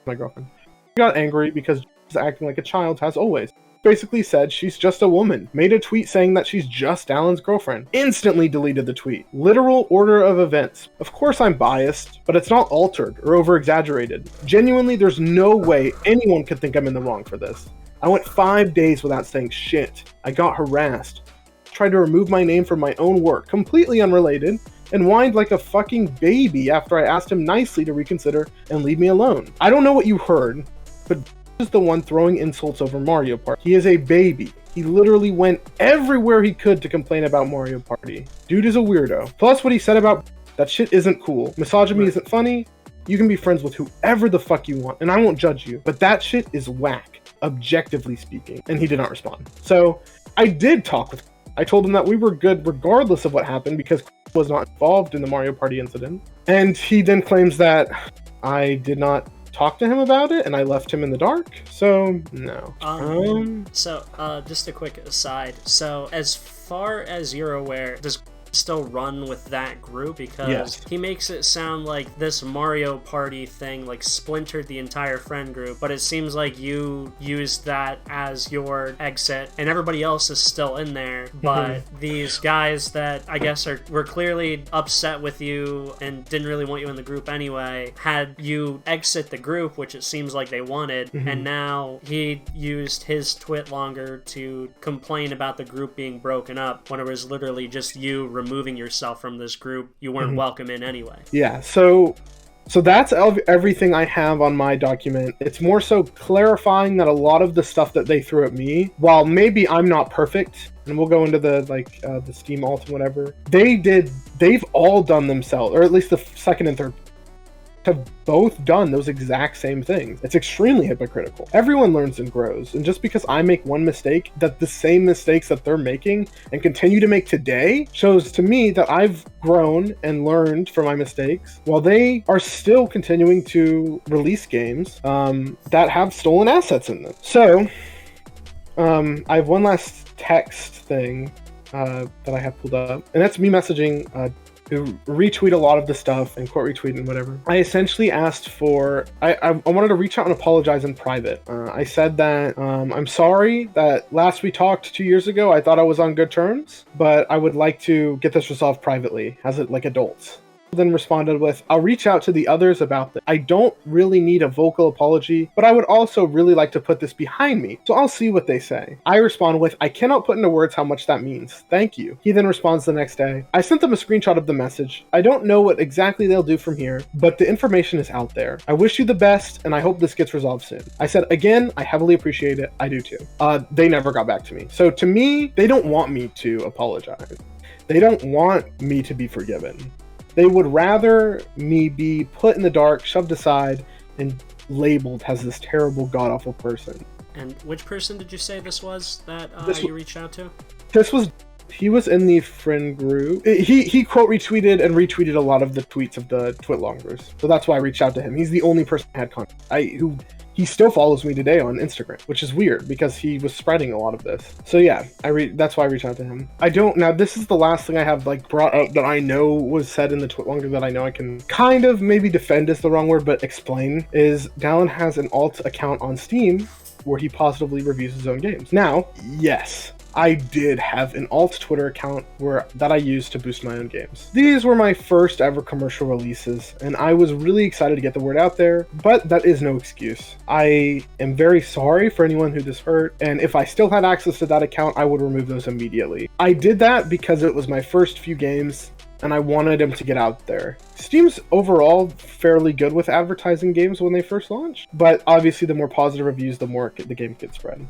my girlfriend. She got angry because she's acting like a child has always. Basically said she's just a woman, made a tweet saying that she's just Dallin's girlfriend, instantly deleted the tweet. Literal order of events. Of course I'm biased, but it's not altered or over-exaggerated. Genuinely, there's no way anyone could think I'm in the wrong for this. I went 5 days without saying shit. I got harassed. Tried to remove my name from my own work, completely unrelated, and whined like a fucking baby after I asked him nicely to reconsider and leave me alone. I don't know what you heard, but is the one throwing insults over Mario Party. He is a baby. He literally went everywhere he could to complain about Mario Party. Dude is a weirdo. Plus what he said about that shit isn't cool. Misogyny isn't funny. You can be friends with whoever the fuck you want, and I won't judge you. But that shit is whack, objectively speaking. And he did not respond. So I did talk with. I told him that we were good regardless of what happened because was not involved in the Mario Party incident. And he then claims that I did not talk to him about it and I left him in the dark. So no. Just a quick aside. So as far as you're aware, does still run with that group? Because yes. He makes it sound like this Mario Party thing splintered the entire friend group, but it seems like you used that as your exit and everybody else is still in there, but these guys that I guess were clearly upset with you and didn't really want you in the group anyway, had you exit the group, which it seems like they wanted, and now he used his twit longer to complain about the group being broken up when it was literally just you removing yourself from this group. You weren't welcome in anyway. Yeah, so that's everything I have on my document. It's more so clarifying that a lot of the stuff that they threw at me, while maybe I'm not perfect, and we'll go into the Steam alt and whatever, they've all done themselves, or at least the second and third have both done those exact same things. It's extremely hypocritical. Everyone learns and grows, and just because I make one mistake, that the same mistakes that they're making and continue to make today shows to me that I've grown and learned from my mistakes, while they are still continuing to release games that have stolen assets in them. So I have one last text thing that I have pulled up, and that's me messaging who retweet a lot of the stuff and quote retweet and whatever. I essentially asked for, I wanted to reach out and apologize in private. I said that I'm sorry that last we talked 2 years ago, I thought I was on good terms, but I would like to get this resolved privately as adults. Then responded with, I'll reach out to the others about this. I don't really need a vocal apology, but I would also really like to put this behind me, so I'll see what they say. I respond with, I cannot put into words how much that means. Thank you. He then responds the next day. I sent them a screenshot of the message. I don't know what exactly they'll do from here, but the information is out there. I wish you the best, and I hope this gets resolved soon. I said, again, I heavily appreciate it. I do too. They never got back to me. So to me, they don't want me to apologize. They don't want me to be forgiven. They would rather me be put in the dark, shoved aside, and labeled as this terrible, god-awful person. And which person did you say this was that you reached out to? This was He was in the friend group. He quote retweeted and retweeted a lot of the tweets of the Twitlongers. So that's why I reached out to him. He's the only person I had contact. He still follows me today on Instagram, which is weird because he was spreading a lot of this. So yeah, that's why I reached out to him. Now this is the last thing I have like brought up that I know was said in the Twitlonger that I know I can kind of maybe defend is the wrong word, but explain is Dallin has an alt account on Steam where he positively reviews his own games. Now, yes, I did have an alt Twitter account that I used to boost my own games. These were my first ever commercial releases, and I was really excited to get the word out there, but that is no excuse. I am very sorry for anyone who this hurt, and if I still had access to that account, I would remove those immediately. I did that because it was my first few games, and I wanted them to get out there. Steam's overall fairly good with advertising games when they first launch, but obviously the more positive reviews, the more the game gets spread.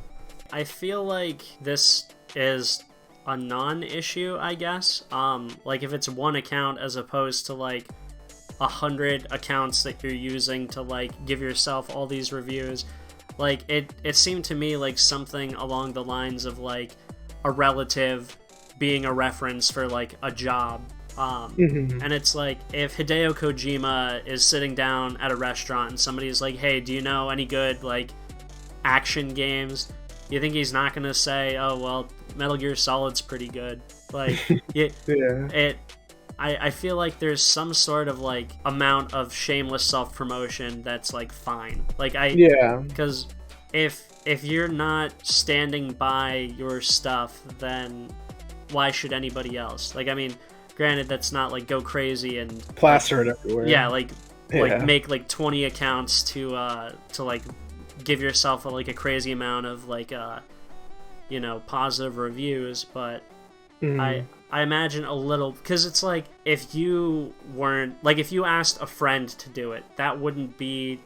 I feel like this is a non-issue, I guess. Like if it's one account as opposed to like 100 accounts that you're using to like give yourself all these reviews, like it seemed to me like something along the lines of like a relative being a reference for like a job. And it's like if Hideo Kojima is sitting down at a restaurant and somebody's like, hey, do you know any good like action games? You think he's not gonna say, oh well, Metal Gear Solid's pretty good? Like I feel like there's some sort of like amount of shameless self-promotion that's like fine. Like because if you're not standing by your stuff, then why should anybody else? Like, I mean, granted, that's not like go crazy and plaster it everywhere. Yeah, like make like 20 accounts to like give yourself like a crazy amount of like positive reviews, but I imagine a little, because it's like if you asked a friend to do it, that wouldn't be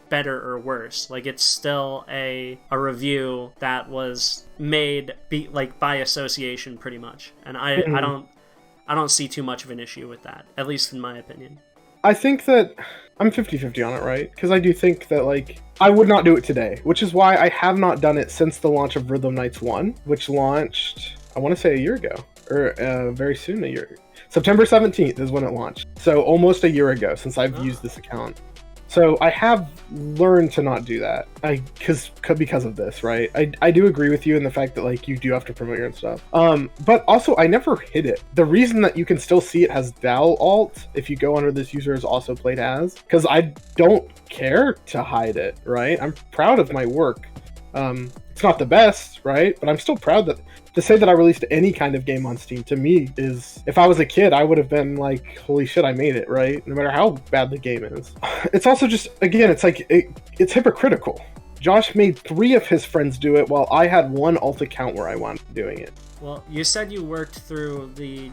better or worse. Like it's still a review that was made by association pretty much, and I don't see too much of an issue with that, at least in my opinion. I think that I'm 50-50 on it, right? Because I do think that, like, I would not do it today, which is why I have not done it since the launch of Rhythm Knights 1, which launched, I want to say a year ago, or very soon a year. September 17th is when it launched. So almost a year ago since I've used this account. So I have learned to not do that because of this, right? I do agree with you in the fact that like you do have to promote your own stuff. But also I never hid it. The reason that you can still see it has Dal alt if you go under this user is also played as, because I don't care to hide it, right? I'm proud of my work. It's not the best, right? But I'm still proud that to say that I released any kind of game on Steam to me is, if I was a kid, I would have been like, holy shit, I made it, right? No matter how bad the game is. It's also just, again, it's like, it's hypocritical. Josh made 3 of his friends do it while I had one alt account where I wanted doing it. Well, you said you worked through the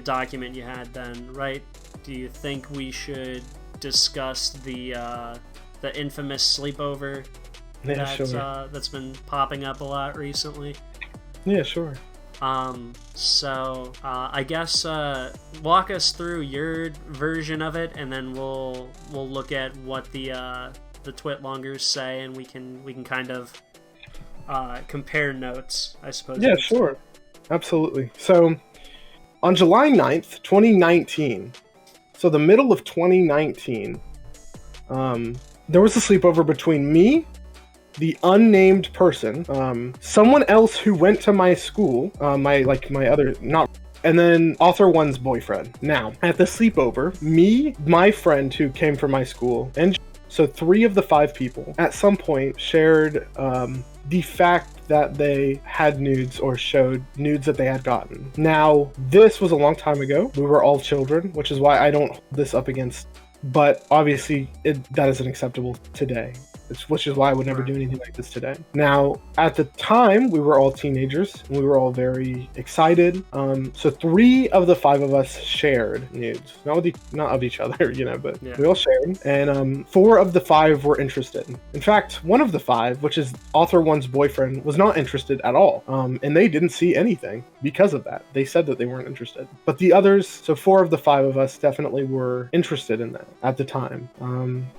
document you had then, right? Do you think we should discuss the infamous sleepover that's been popping up a lot recently? Yeah, sure. So I guess walk us through your version of it, and then we'll look at what the Twitlongers say, and we can kind of compare notes, I suppose. Yeah, sure. Absolutely. So on July 9th, 2019, so the middle of 2019, there was a sleepover between me, the unnamed person, someone else who went to my school, and then Author One's boyfriend. Now, at the sleepover, me, my friend who came from my school, and so 3 of the 5 people at some point shared the fact that they had nudes or showed nudes that they had gotten. Now, this was a long time ago. We were all children, which is why I don't hold this up against, but obviously that isn't acceptable today. Which is why I would never do anything like this today. Now, at the time, we were all teenagers, and we were all very excited. So 3 of the 5 of us shared nudes. Not of each other, but we all shared. And 4 of the 5 were interested. In fact, 1 of the 5, which is Author One's boyfriend, was not interested at all. And they didn't see anything because of that. They said that they weren't interested. But the others, so 4 of the 5 of us definitely were interested in that at the time.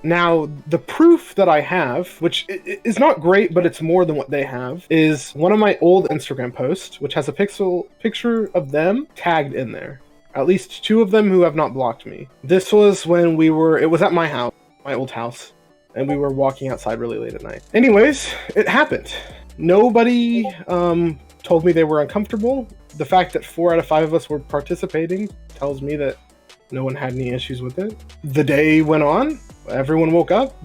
Now, the proof that I have have, which is not great, but it's more than what they have, is one of my old Instagram posts, which has a picture of them tagged in there. At least 2 of them who have not blocked me. This was when it was at my house, my old house, and we were walking outside really late at night. Anyways, it happened. Nobody told me they were uncomfortable. The fact that 4 out of 5 of us were participating tells me that no one had any issues with it. The day went on, everyone woke up,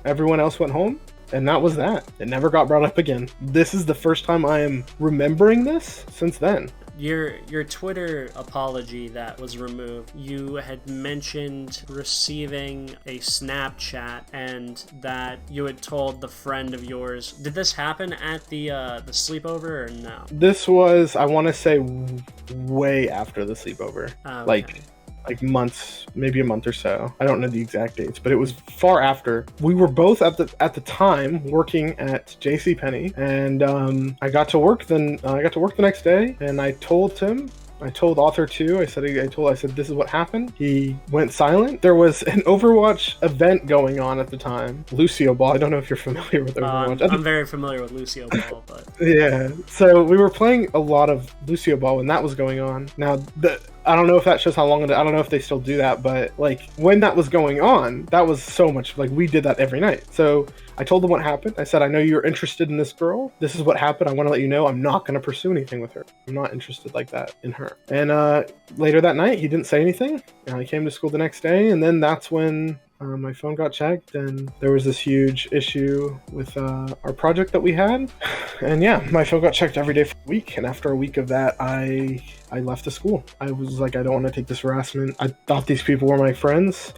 everyone else went home, and that was that. It never got brought up again. This is the first time I am remembering this since then. Your Twitter apology that was removed, you had mentioned receiving a Snapchat and that you had told the friend of yours. Did this happen at the sleepover or no? This was, I want to say, way after the sleepover. Okay. Like months, maybe a month or so. I don't know the exact dates, but it was far after. We were both at the time working at JCPenney, and I got to work the next day, and I told him. I told Author too. I said this is what happened. He went silent. There was an Overwatch event going on at the time. Lucio Ball. I don't know if you're familiar with Overwatch. I'm very familiar with Lucio Ball, but yeah. So we were playing a lot of Lucio Ball when that was going on. Now I don't know if that shows how long I don't know if they still do that, but like when that was going on, that was so much, like we did that every night. So I told him what happened. I said, I know you're interested in this girl. This is what happened. I want to let you know I'm not going to pursue anything with her. I'm not interested like that in her. And later that night, he didn't say anything. I came to school the next day, and then that's when my phone got checked, and there was this huge issue with our project that we had. And yeah, my phone got checked every day for a week. And after a week of that, I left the school. I was like, I don't want to take this harassment. I thought these people were my friends.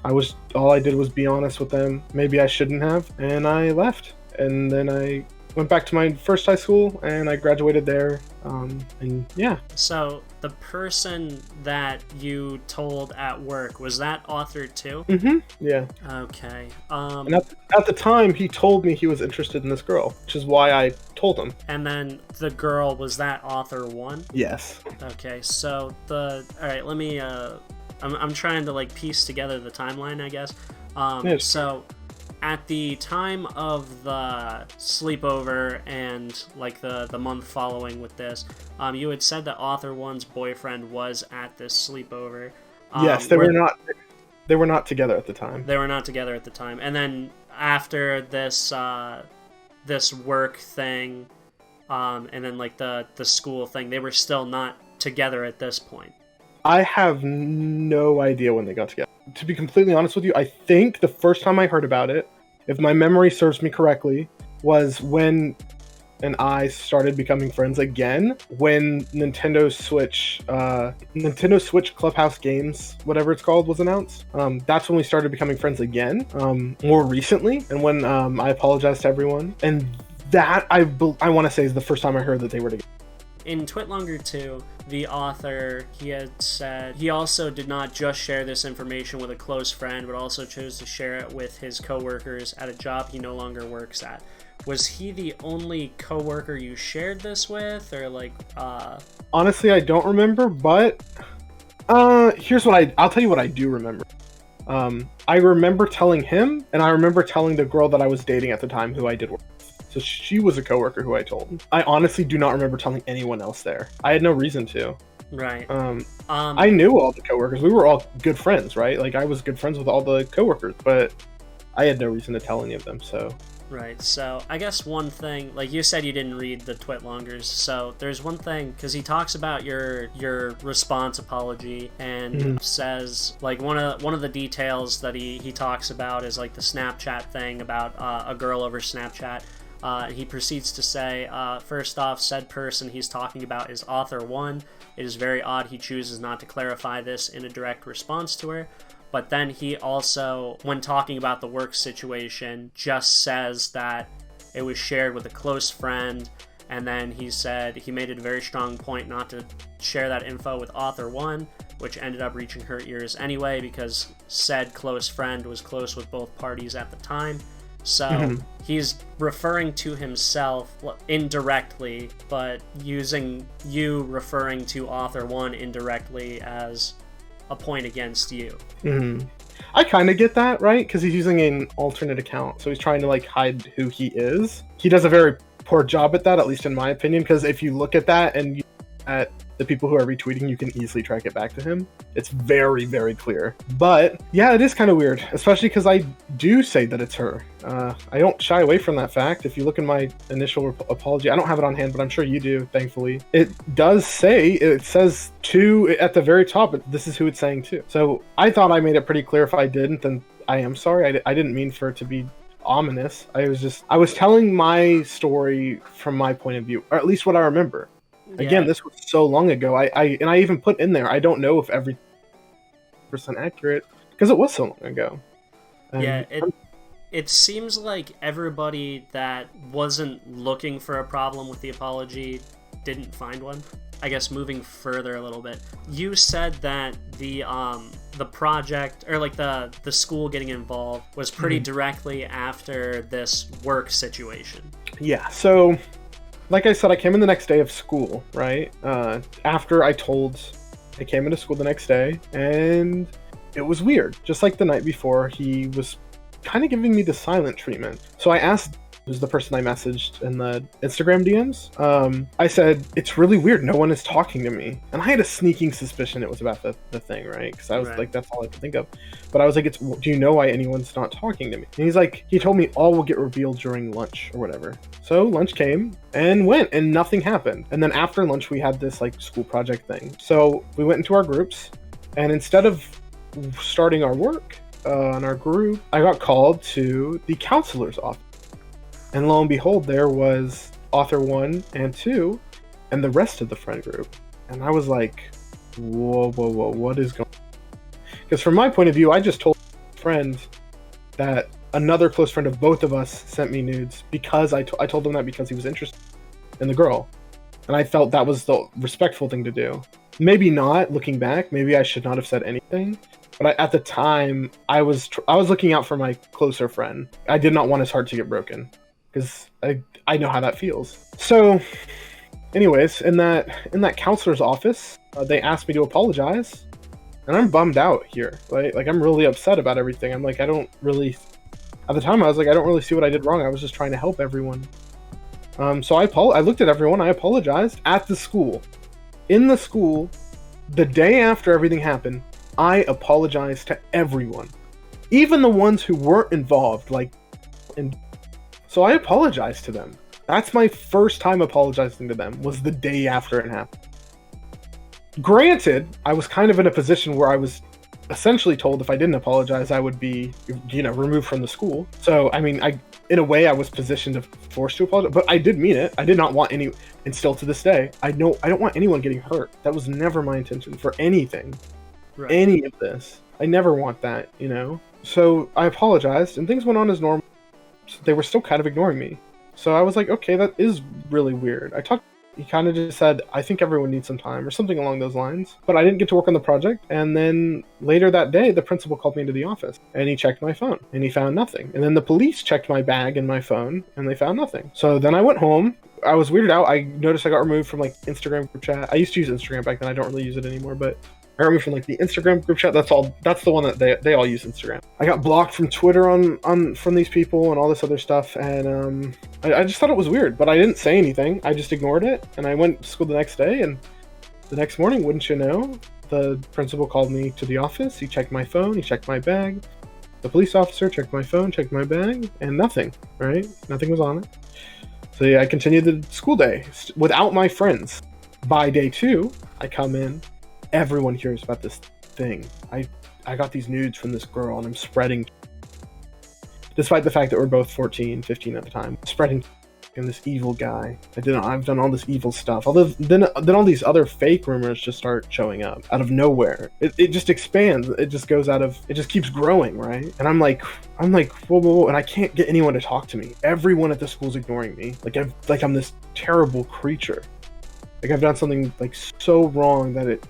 All I did was be honest with them. Maybe I shouldn't have. And I left. And then I went back to my first high school, and I graduated there. And yeah. So the person that you told at work, was that Author too? Mm-hmm. Yeah. Okay. And at the time, he told me he was interested in this girl, which is why I told him. And then the girl, was that Author 1? Yes. Okay, so alright, let me, I'm trying to like piece together the timeline, I guess. Yes. So at the time of the sleepover and like the month following with this, you had said that Author 1's boyfriend was at this sleepover. Yes, they were not. They were not together at the time. They were not together at the time, and then after this this work thing, and then like the school thing, they were still not together at this point. I have no idea when they got together. To be completely honest with you, I think the first time I heard about it, if my memory serves me correctly, was when and I started becoming friends again when Nintendo Switch Clubhouse Games, whatever it's called, was announced. That's when we started becoming friends again, more recently, and when I apologized to everyone. And that, I want to say, is the first time I heard that they were together. In Twitlonger 2, the author, he had said he also did not just share this information with a close friend, but also chose to share it with his coworkers at a job he no longer works at. Was he the only coworker you shared this with, or like, Honestly, I don't remember, but here's what I'll tell you what I do remember. I remember telling him, and I remember telling the girl that I was dating at the time who I did work with. So she was a coworker who I told. I honestly do not remember telling anyone else there. I had no reason to. Right. I knew all the coworkers. We were all good friends, right? Like, I was good friends with all the coworkers, but I had no reason to tell any of them, so... Right, so I guess one thing, like you said you didn't read the Twitlongers, so there's one thing, because he talks about your response apology, and says, like, one of the details that he talks about is, like, the Snapchat thing about a girl over Snapchat. He proceeds to say, first off, said person he's talking about is Author 1. It is very odd he chooses not to clarify this in a direct response to her. But then he also, when talking about the work situation, just says that it was shared with a close friend. And then he said he made it a very strong point not to share that info with Author 1, which ended up reaching her ears anyway because said close friend was close with both parties at the time. So he's referring to himself indirectly, but using you referring to Author 1 indirectly as a point against you. I kind of get that, right? Because he's using an alternate account, so he's trying to like hide who he is. He does a very poor job at that, at least in my opinion, because if you look at that and you at the people who are retweeting, you can easily track it back to him. It's very, very clear. But yeah, it is kind of weird, especially because I do say that it's her. I don't shy away from that fact. If you look in my initial apology, I don't have it on hand, but I'm sure you do, thankfully. It does say, it says to at the very top, but this is who it's saying to. So I thought I made it pretty clear. If I didn't, then I am sorry. I didn't mean for it to be ominous. I was telling my story from my point of view, or at least what I remember. Again, this was so long ago. I even put in there, I don't know if every % accurate, because it was so long ago. Yeah, it seems like everybody that wasn't looking for a problem with the apology didn't find one. I guess moving further a little bit, you said that the project, or like the school getting involved, was pretty directly after this work situation. Yeah, so like I said, I came in the next day of school, right? After I came into school the next day, and it was weird. Just like the night before, he was kind of giving me the silent treatment. So I asked, who's the person I messaged in the Instagram DMs, I said, it's really weird, no one is talking to me. And I had a sneaking suspicion it was about the thing, right? Because I was like, that's all I could think of. But I was like, do you know why anyone's not talking to me? And he's like, he told me all will get revealed during lunch or whatever. So lunch came and went and nothing happened. And then after lunch, we had this like school project thing. So we went into our groups, and instead of starting our work in our group, I got called to the counselor's office. And lo and behold, there was author 1 and 2 and the rest of the friend group. And I was like, whoa, what is going on? Because from my point of view, I just told a friend that another close friend of both of us sent me nudes because I told him that because he was interested in the girl. And I felt that was the respectful thing to do. Maybe not, looking back, maybe I should not have said anything. But at the time, I was looking out for my closer friend. I did not want his heart to get broken, because I know how that feels. So anyways, in that counselor's office, they asked me to apologize, and I'm bummed out here. Like I'm really upset about everything. I'm like, at the time I was like, I don't really see what I did wrong. I was just trying to help everyone. So I looked at everyone, I apologized at the school. In the school, the day after everything happened, I apologized to everyone. Even the ones who weren't involved, so I apologized to them. That's my first time apologizing to them, was the day after it happened. Granted, I was kind of in a position where I was essentially told if I didn't apologize, I would be, removed from the school. So, I mean, in a way, I was positioned to forced to apologize, but I did mean it. I did not want and still to this day, I don't want anyone getting hurt. That was never my intention for anything. Right. Any of this. I never want that, So I apologized, and things went on as normal. They were still kind of ignoring me. So I was like, okay, that is really weird. He kind of just said, I think everyone needs some time, or something along those lines. But I didn't get to work on the project, and then later that day, the principal called me into the office, and he checked my phone, and he found nothing. And then the police checked my bag and my phone, and they found nothing. So then I went home. I was weirded out. I noticed I got removed from Instagram group chat. I used to use Instagram back then. I don't really use it anymore, but I got removed from the Instagram group chat. That's the one that they all use Instagram. I got blocked from Twitter from these people and all this other stuff, and I just thought it was weird, but I didn't say anything. I just ignored it, and I went to school the next day, and the next morning, wouldn't you know, the principal called me to the office. He checked my phone, he checked my bag. The police officer checked my phone, checked my bag, and nothing, right? Nothing was on it. So yeah, I continued the school day without my friends. By day 2, I come in. Everyone hears about this thing. I got these nudes from this girl, and I'm spreading, despite the fact that we're both 14, 15 at the time, spreading and this evil guy. I've done all this evil stuff. Then all these other fake rumors just start showing up out of nowhere. It just expands. It just keeps growing, right? And I'm like, whoa, and I can't get anyone to talk to me. Everyone at the school's ignoring me. Like I'm this terrible creature. Like I've done something so wrong that it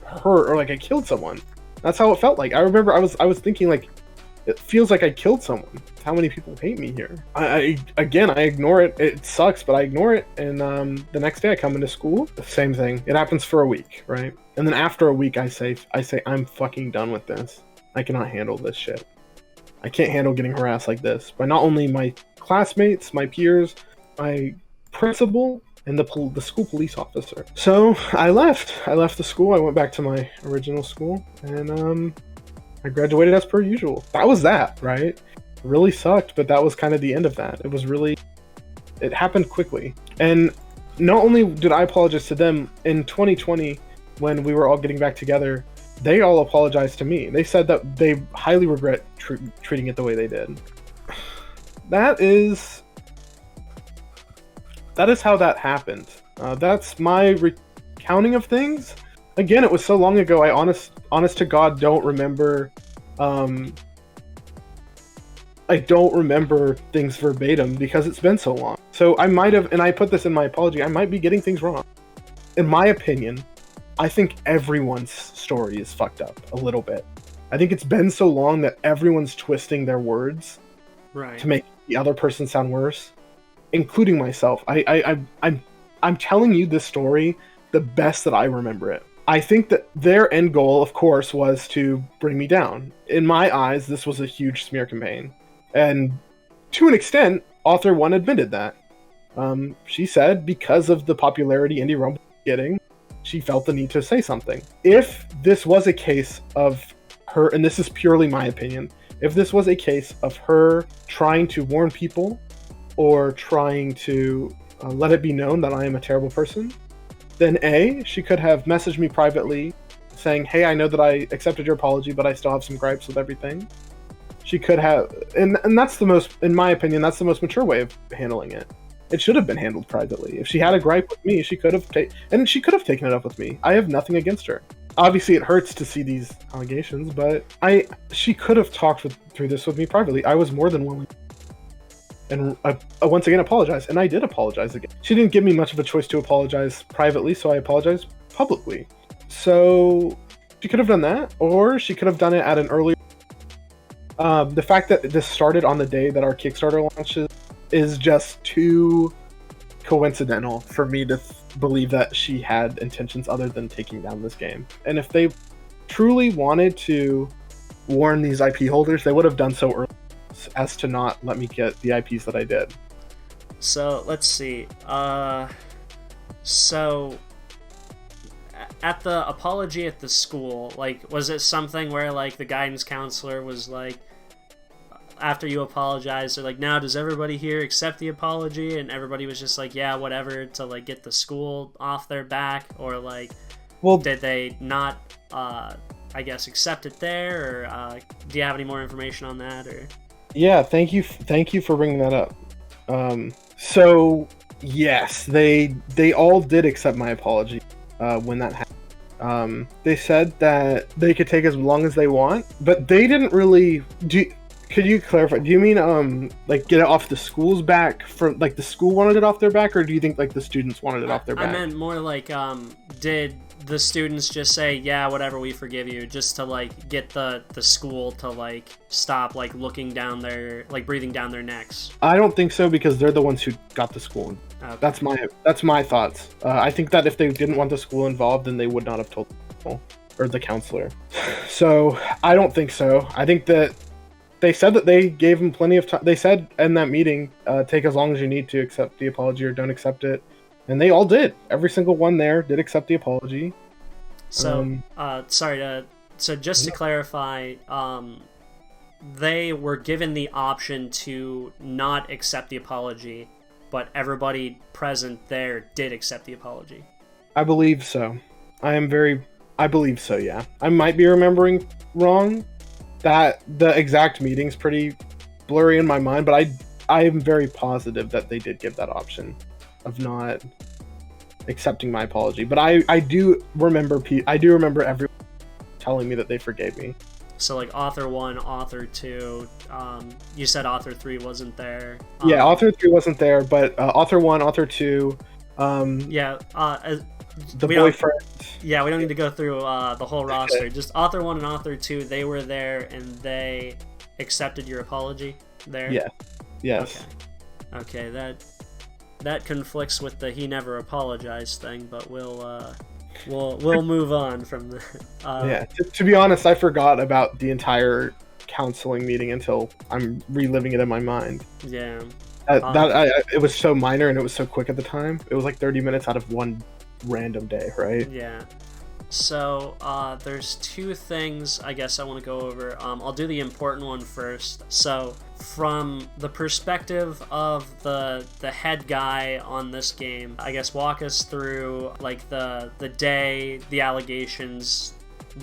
hurt, or I killed someone. That's how it felt like. I remember I was thinking it feels like I killed someone. How many people hate me here? I ignore it. It sucks, but I ignore it. And the next day I come into school, the same thing. It happens for a week, right? And then after a week, I say I'm fucking done with this. I cannot handle this shit. I can't handle getting harassed like this by not only my classmates, my peers, my principal, and the school police officer. So I left. I left the school. I went back to my original school, and I graduated as per usual. That was that, right? It really sucked, but that was kind of the end of that. It happened quickly. And not only did I apologize to them, in 2020, when we were all getting back together, they all apologized to me. They said that they highly regret treating it the way they did. That is how that happened. That's my recounting of things. Again, it was so long ago, I honest to God don't remember. I don't remember things verbatim because it's been so long. So I might have, and I put this in my apology, I might be getting things wrong. In my opinion, I think everyone's story is fucked up a little bit. I think it's been so long that everyone's twisting their words to make the other person sound worse, including myself. I'm telling you this story the best that I remember it. I think that their end goal, of course, was to bring me down. In my eyes, this was a huge smear campaign. And to an extent, Author 1 admitted that. She said because of the popularity Indie Rumble was getting, she felt the need to say something. If this was a case of her, and this is purely my opinion, if this was a case of her trying to warn people or trying to let it be known that I am a terrible person, then A, she could have messaged me privately saying, hey, I know that I accepted your apology, but I still have some gripes with everything. She could have, and that's the most, in my opinion, that's the most mature way of handling it. It should have been handled privately. If she had a gripe with me, she could have taken it up with me. I have nothing against her. Obviously, it hurts to see these allegations, but she could have talked through this with me privately. I was more than willing. And I once again apologized, and I did apologize again. She didn't give me much of a choice to apologize privately, so I apologized publicly. So she could have done that, or she could have done it at an earlier. The fact that this started on the day that our Kickstarter launches is just too coincidental for me to believe that she had intentions other than taking down this game. And if they truly wanted to warn these IP holders, they would have done so early as to not let me get the IPs that I did. So let's see. So at the apology at the school, like, was it something where like the guidance counselor was like, after you apologized, they're like, now does everybody here accept the apology? And everybody was just like, yeah, whatever, to like get the school off their back? Or like, well, did they not I guess accept it there? Or do you have any more information on that? Or yeah, thank you for bringing that up. So yes, they all did accept my apology when that happened. They said that they could take as long as they want, but they didn't really do. Could you clarify? Do you mean like get it off the school's back? From like the school wanted it off their back, or do you think like the students wanted it off their back? I meant more like did the students just say, yeah, whatever, we forgive you, just to like get the school to like stop like looking down their, like breathing down their necks? I don't think so, because they're the ones who got the school. Okay. That's my thoughts. I think that if they didn't want the school involved, then they would not have told the school or the counselor. So I don't think so. I think that they said that they gave him plenty of time. They said in that meeting, take as long as you need to accept the apology or don't accept it. And they all did. Every single one there did accept the apology. So, so just to clarify, they were given the option to not accept the apology, but everybody present there did accept the apology. I believe so. I believe so, yeah. I might be remembering wrong. That the exact meeting's pretty blurry in my mind, but I am very positive that they did give that option of not accepting my apology. But I do remember everyone telling me that they forgave me. So like Author 1, Author 2, you said Author 3 wasn't there. Yeah, Author 3 wasn't there, but Author 1, Author 2, the boyfriend. Yeah, we don't need to go through the whole roster. Just Author 1 and Author 2, they were there and they accepted your apology there? Yeah. Yes. Okay, that conflicts with the he never apologized thing, but we'll we'll move on from the. Yeah. To be honest, I forgot about the entire counseling meeting until I'm reliving it in my mind. Yeah. It was so minor and it was so quick at the time. It was like 30 minutes out of one random day, right? Yeah. So there's two things I guess I want to go over. I'll do the important one first. So from the perspective of the head guy on this game, I guess walk us through like the day the allegations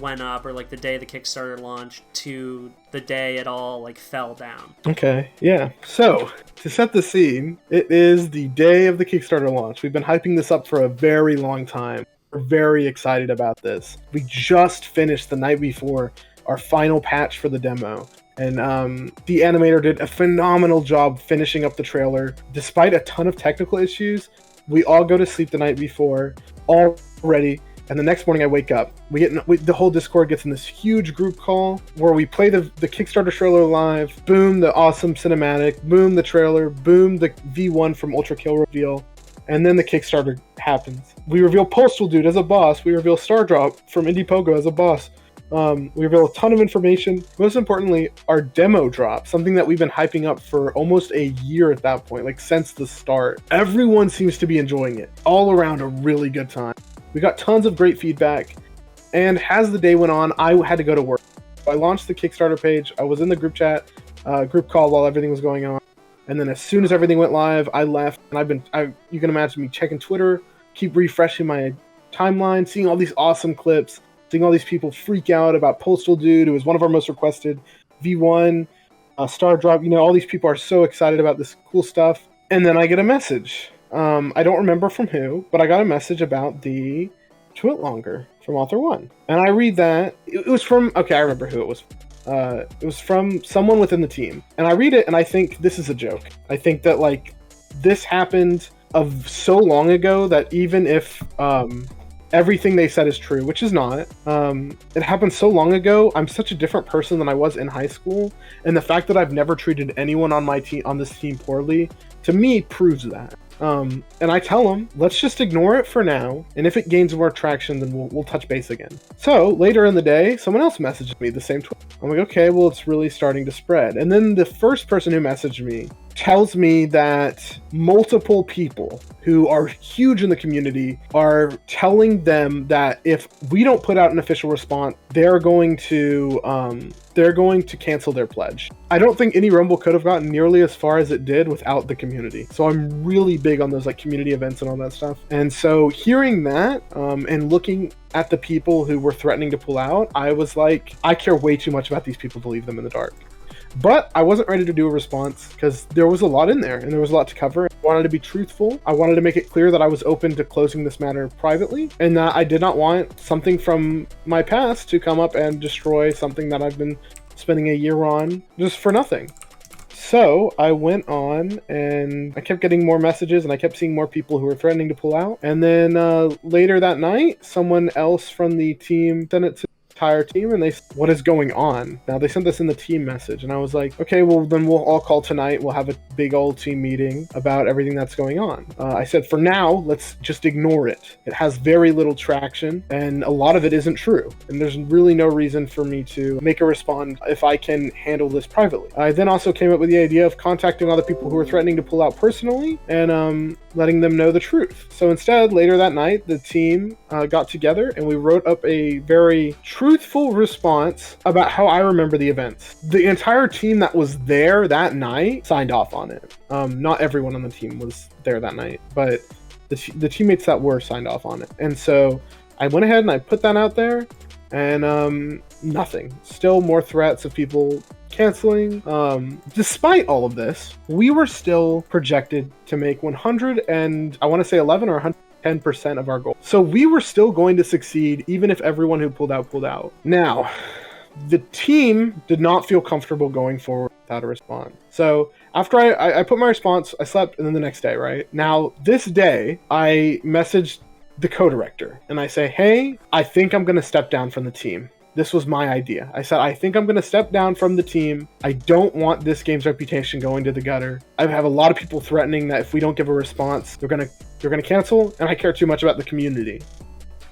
went up, or like the day the Kickstarter launched to the day it all like fell down. Okay, yeah. So to set the scene, it is the day of the Kickstarter launch. We've been hyping this up for a very long time. We're very excited about this. We just finished the night before our final patch for the demo, and the animator did a phenomenal job finishing up the trailer. Despite a ton of technical issues, we all go to sleep the night before, all ready. And the next morning I wake up, the whole Discord gets in this huge group call where we play the Kickstarter trailer live, boom, the awesome cinematic, boom, the trailer, boom, the V1 from Ultra Kill reveal, and then the Kickstarter happens. We reveal Postal Dude as a boss, we reveal Stardrop from Indie Pogo as a boss, we reveal a ton of information. Most importantly, our demo drop, something that we've been hyping up for almost a year at that point, like since the start. Everyone seems to be enjoying it. All around a really good time. We got tons of great feedback, and as the day went on, I had to go to work. I launched the Kickstarter page, I was in the group chat, group call while everything was going on, and then as soon as everything went live, I left, and you can imagine me checking Twitter, keep refreshing my timeline, seeing all these awesome clips, seeing all these people freak out about Postal Dude, who was one of our most requested, V1, Star Drop, all these people are so excited about this cool stuff, and then I get a message. I don't remember from who, but I got a message about the Twit Longer from Author 1. And I read that. It was from... Okay, I remember who it was. It was from someone within the team. And I read it, and I think this is a joke. I think that, like, this happened of so long ago that even if everything they said is true, which is not, it happened so long ago, I'm such a different person than I was in high school. And the fact that I've never treated anyone on my team, on this team poorly, to me, proves that. And I tell them, let's just ignore it for now, and if it gains more traction, then we'll touch base again. So later in the day, someone else messaged me the same tweet. I'm like, okay, well, it's really starting to spread. And then the first person who messaged me tells me that multiple people who are huge in the community are telling them that if we don't put out an official response, they're going to cancel their pledge. I don't think any Rumble could have gotten nearly as far as it did without the community. So I'm really big on those like community events and all that stuff. And so hearing that and looking at the people who were threatening to pull out, I was like, I care way too much about these people to leave them in the dark. But I wasn't ready to do a response because there was a lot in there and there was a lot to cover. I wanted to be truthful. I wanted to make it clear that I was open to closing this matter privately and that I did not want something from my past to come up and destroy something that I've been spending a year on just for nothing. So I went on and I kept getting more messages and I kept seeing more people who were threatening to pull out. And then later that night, someone else from the team sent it to entire team and they said, what is going on? Now they sent this in the team message and I was like, okay, well then we'll all call tonight, we'll have a big old team meeting about everything that's going on. I said for now, let's just ignore it. It has very little traction and a lot of it isn't true and there's really no reason for me to make a response if I can handle this privately. I then also came up with the idea of contacting all the people who were threatening to pull out personally and letting them know the truth. So instead, later that night, the team got together and we wrote up a very truthful response about how I remember the events. The entire team that was there that night signed off on it. Not everyone on the team was there that night, but the teammates that were signed off on it. And so I went ahead and I put that out there and nothing. Still more threats of people canceling. Despite all of this, we were still projected to make 100 and I want to say 11 or 110% of our goal. So we were still going to succeed even if everyone who pulled out. Now, the team did not feel comfortable going forward without a response. So after I put my response, I slept, and then the next day, right? Now, this day, I messaged the co-director and I say, hey, I think I'm going to step down from the team. This was my idea. I said, I think I'm going to step down from the team. I don't want this game's reputation going to the gutter. I have a lot of people threatening that if we don't give a response, they're going to cancel, and I care too much about the community.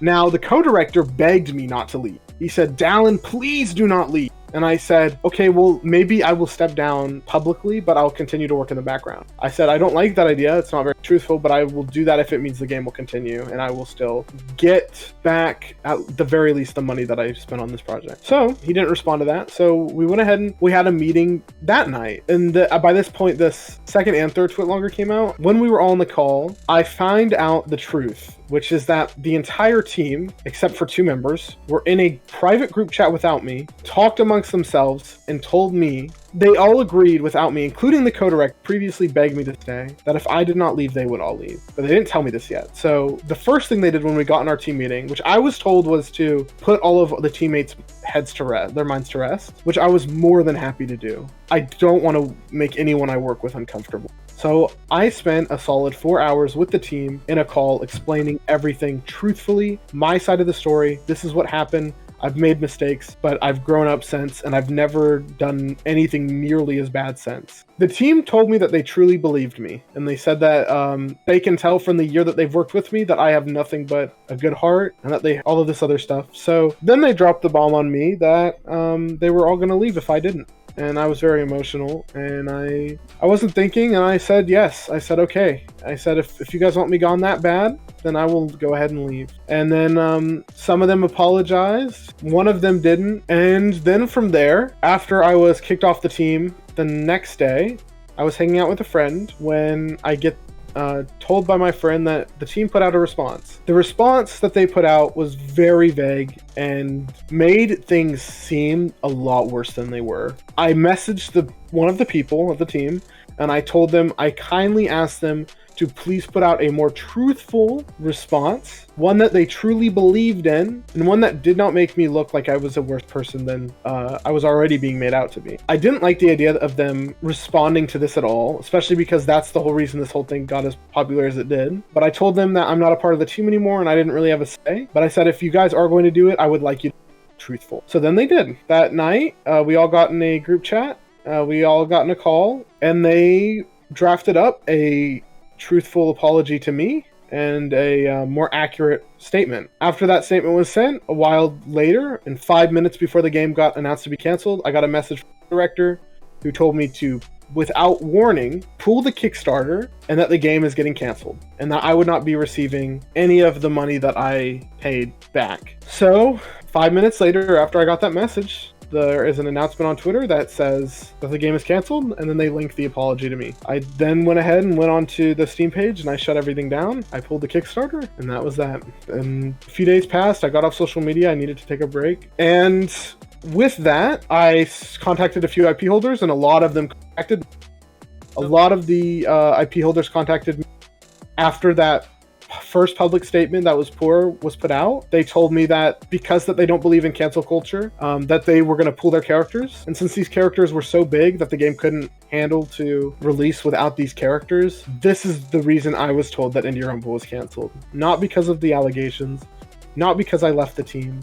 Now, the co-director begged me not to leave. He said, Dallin, please do not leave. And I said, okay, well, maybe I will step down publicly, but I'll continue to work in the background. I said, I don't like that idea. It's not very truthful, but I will do that if it means the game will continue, and I will still get back, at the very least, the money that I spent on this project. So he didn't respond to that. So we went ahead and we had a meeting that night. And by this point, this second and third Twitlonger came out. When we were all on the call, I find out the truth, which is that the entire team, except for 2 members, were in a private group chat without me, talked amongst themselves, and told me they all agreed without me, including the co-direct, previously begged me to stay, that if I did not leave, they would all leave. But they didn't tell me this yet. So the first thing they did when we got in our team meeting, which I was told was to put all of the teammates' heads to rest, their minds to rest, which I was more than happy to do. I don't want to make anyone I work with uncomfortable. So I spent a solid 4 hours with the team in a call explaining everything truthfully, my side of the story. This is what happened. I've made mistakes, but I've grown up since, and I've never done anything nearly as bad since. The team told me that they truly believed me, and they said that they can tell from the year that they've worked with me that I have nothing but a good heart, and that all of this other stuff. So then they dropped the bomb on me that they were all going to leave if I didn't. And I was very emotional, and I wasn't thinking, and I said yes. I said okay. I said if you guys want me gone that bad, then I will go ahead and leave. And then some of them apologized, one of them didn't, and then from there, after I was kicked off the team, the next day, I was hanging out with a friend when I get told by my friend that the team put out a response. The response that they put out was very vague and made things seem a lot worse than they were. I messaged one of the people of the team, and I told them I kindly asked them to please put out a more truthful response, one that they truly believed in, and one that did not make me look like I was a worse person than I was already being made out to be. I didn't like the idea of them responding to this at all, especially because that's the whole reason this whole thing got as popular as it did. But I told them that I'm not a part of the team anymore, and I didn't really have a say. But I said, if you guys are going to do it, I would like you to be truthful. So then they did. That night, we all got in a group chat, we all got in a call, and they drafted up a truthful apology to me and a more accurate statement. After that statement was sent, a while later, and 5 minutes before the game got announced to be canceled, I got a message from the director who told me to, without warning, pull the Kickstarter and that the game is getting canceled and that I would not be receiving any of the money that I paid back. So 5 minutes later, after I got that message, there is an announcement on Twitter that says that the game is canceled, and then they link the apology to me. I then went ahead and went onto the Steam page and I shut everything down. I pulled the Kickstarter, and that was that. And a few days passed, I got off social media, I needed to take a break. And with that, I contacted a few IP holders, and a lot of them contacted. A lot of the IP holders contacted me after that first public statement that was put out. They told me that because that they don't believe in cancel culture, that they were going to pull their characters. And since these characters were so big that the game couldn't handle to release without these characters, this is the reason I was told that Indie Rumble was canceled. Not because of the allegations, not because I left the team,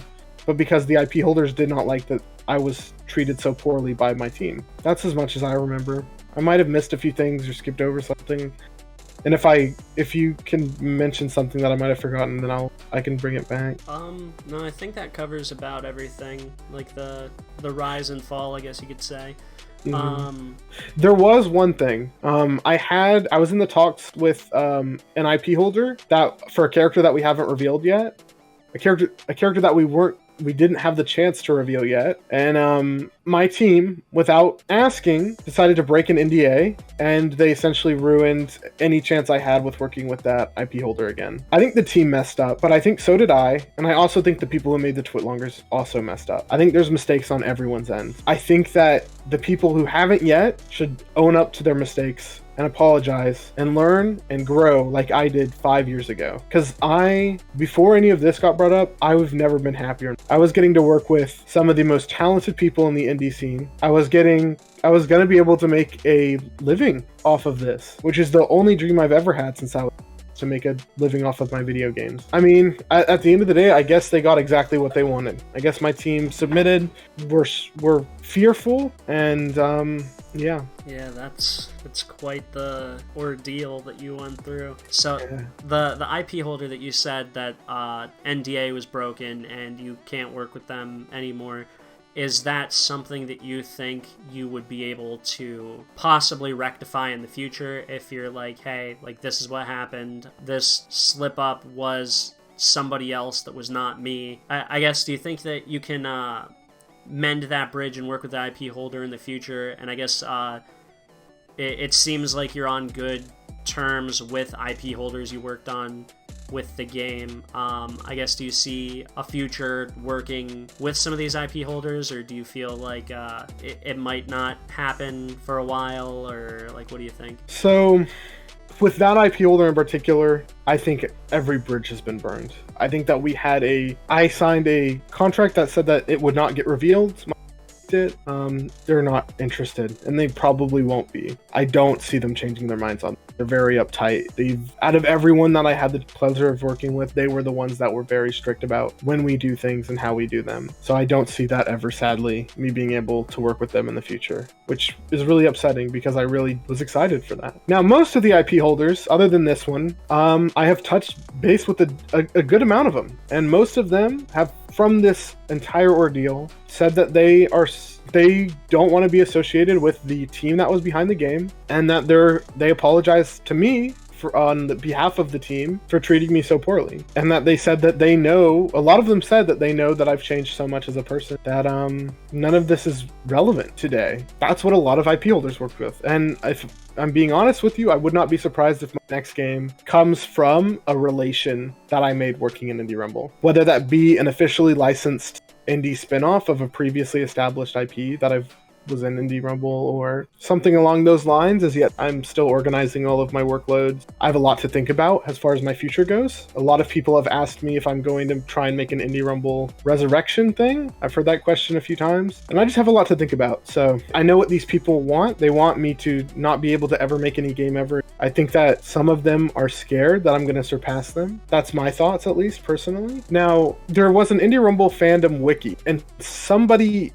but because the IP holders did not like that I was treated so poorly by my team. That's as much as I remember. I might have missed a few things or skipped over something. And if you can mention something that I might have forgotten, then I can bring it back. No, I think that covers about everything, like the rise and fall, I guess you could say. Mm-hmm. There was one thing. I was in the talks with an IP holder that for a character that we haven't revealed yet, a character that we didn't have the chance to reveal yet. And my team, without asking, decided to break an NDA, and they essentially ruined any chance I had with working with that IP holder again. I think the team messed up, but I think so did I, and I also think the people who made the Twitlongers also messed up. I think there's mistakes on everyone's end. I think that the people who haven't yet should own up to their mistakes and apologize and learn and grow like I did 5 years ago. Because before any of this got brought up, I've never been happier. I was getting to work with some of the most talented people in the indie scene. I was going to be able to make a living off of this, which is the only dream I've ever had since I was to make a living off of my video games. I mean, at the end of the day, I guess they got exactly what they wanted. I guess my team submitted, were fearful, and yeah. Yeah, that's quite the ordeal that you went through. So Yeah. the IP holder that you said that NDA was broken and you can't work with them anymore, is that something that you think you would be able to possibly rectify in the future if you're like, hey, like this is what happened, this slip up was somebody else that was not me? I guess, do you think that you can mend that bridge and work with the IP holder in the future? And I guess it seems like you're on good terms with IP holders you worked on with the game. I guess, do you see a future working with some of these IP holders, or do you feel like it might not happen for a while, or like, what do you think? So, with that IP holder in particular, I think every bridge has been burned. I think that I signed a contract that said that it would not get revealed. They're not interested, and they probably won't be. I don't see them changing their minds on it. They're very uptight. Out of everyone that I had the pleasure of working with, they were the ones that were very strict about when we do things and how we do them. So I don't see that ever, sadly, me being able to work with them in the future, which is really upsetting because I really was excited for that. Now, most of the IP holders, other than this one, I have touched base with a good amount of them, and most of them have, from this entire ordeal, said that they don't want to be associated with the team that was behind the game, and that they apologize to me on the behalf of the team for treating me so poorly, and that they said that they know, a lot of them said that they know that I've changed so much as a person that none of this is relevant today. That's what a lot of IP holders work with, and if I'm being honest with you, I would not be surprised if my next game comes from a relation that I made working in Indie Rumble, whether that be an officially licensed indie spin-off of a previously established IP that I've was in Indie Rumble or something along those lines. As yet, I'm still organizing all of my workloads. I have a lot to think about as far as my future goes. A lot of people have asked me if I'm going to try and make an Indie Rumble resurrection thing. I've heard that question a few times, and I just have a lot to think about. So I know what these people want. They want me to not be able to ever make any game ever. I think that some of them are scared that I'm going to surpass them. That's my thoughts, at least personally. Now, there was an Indie Rumble fandom wiki, and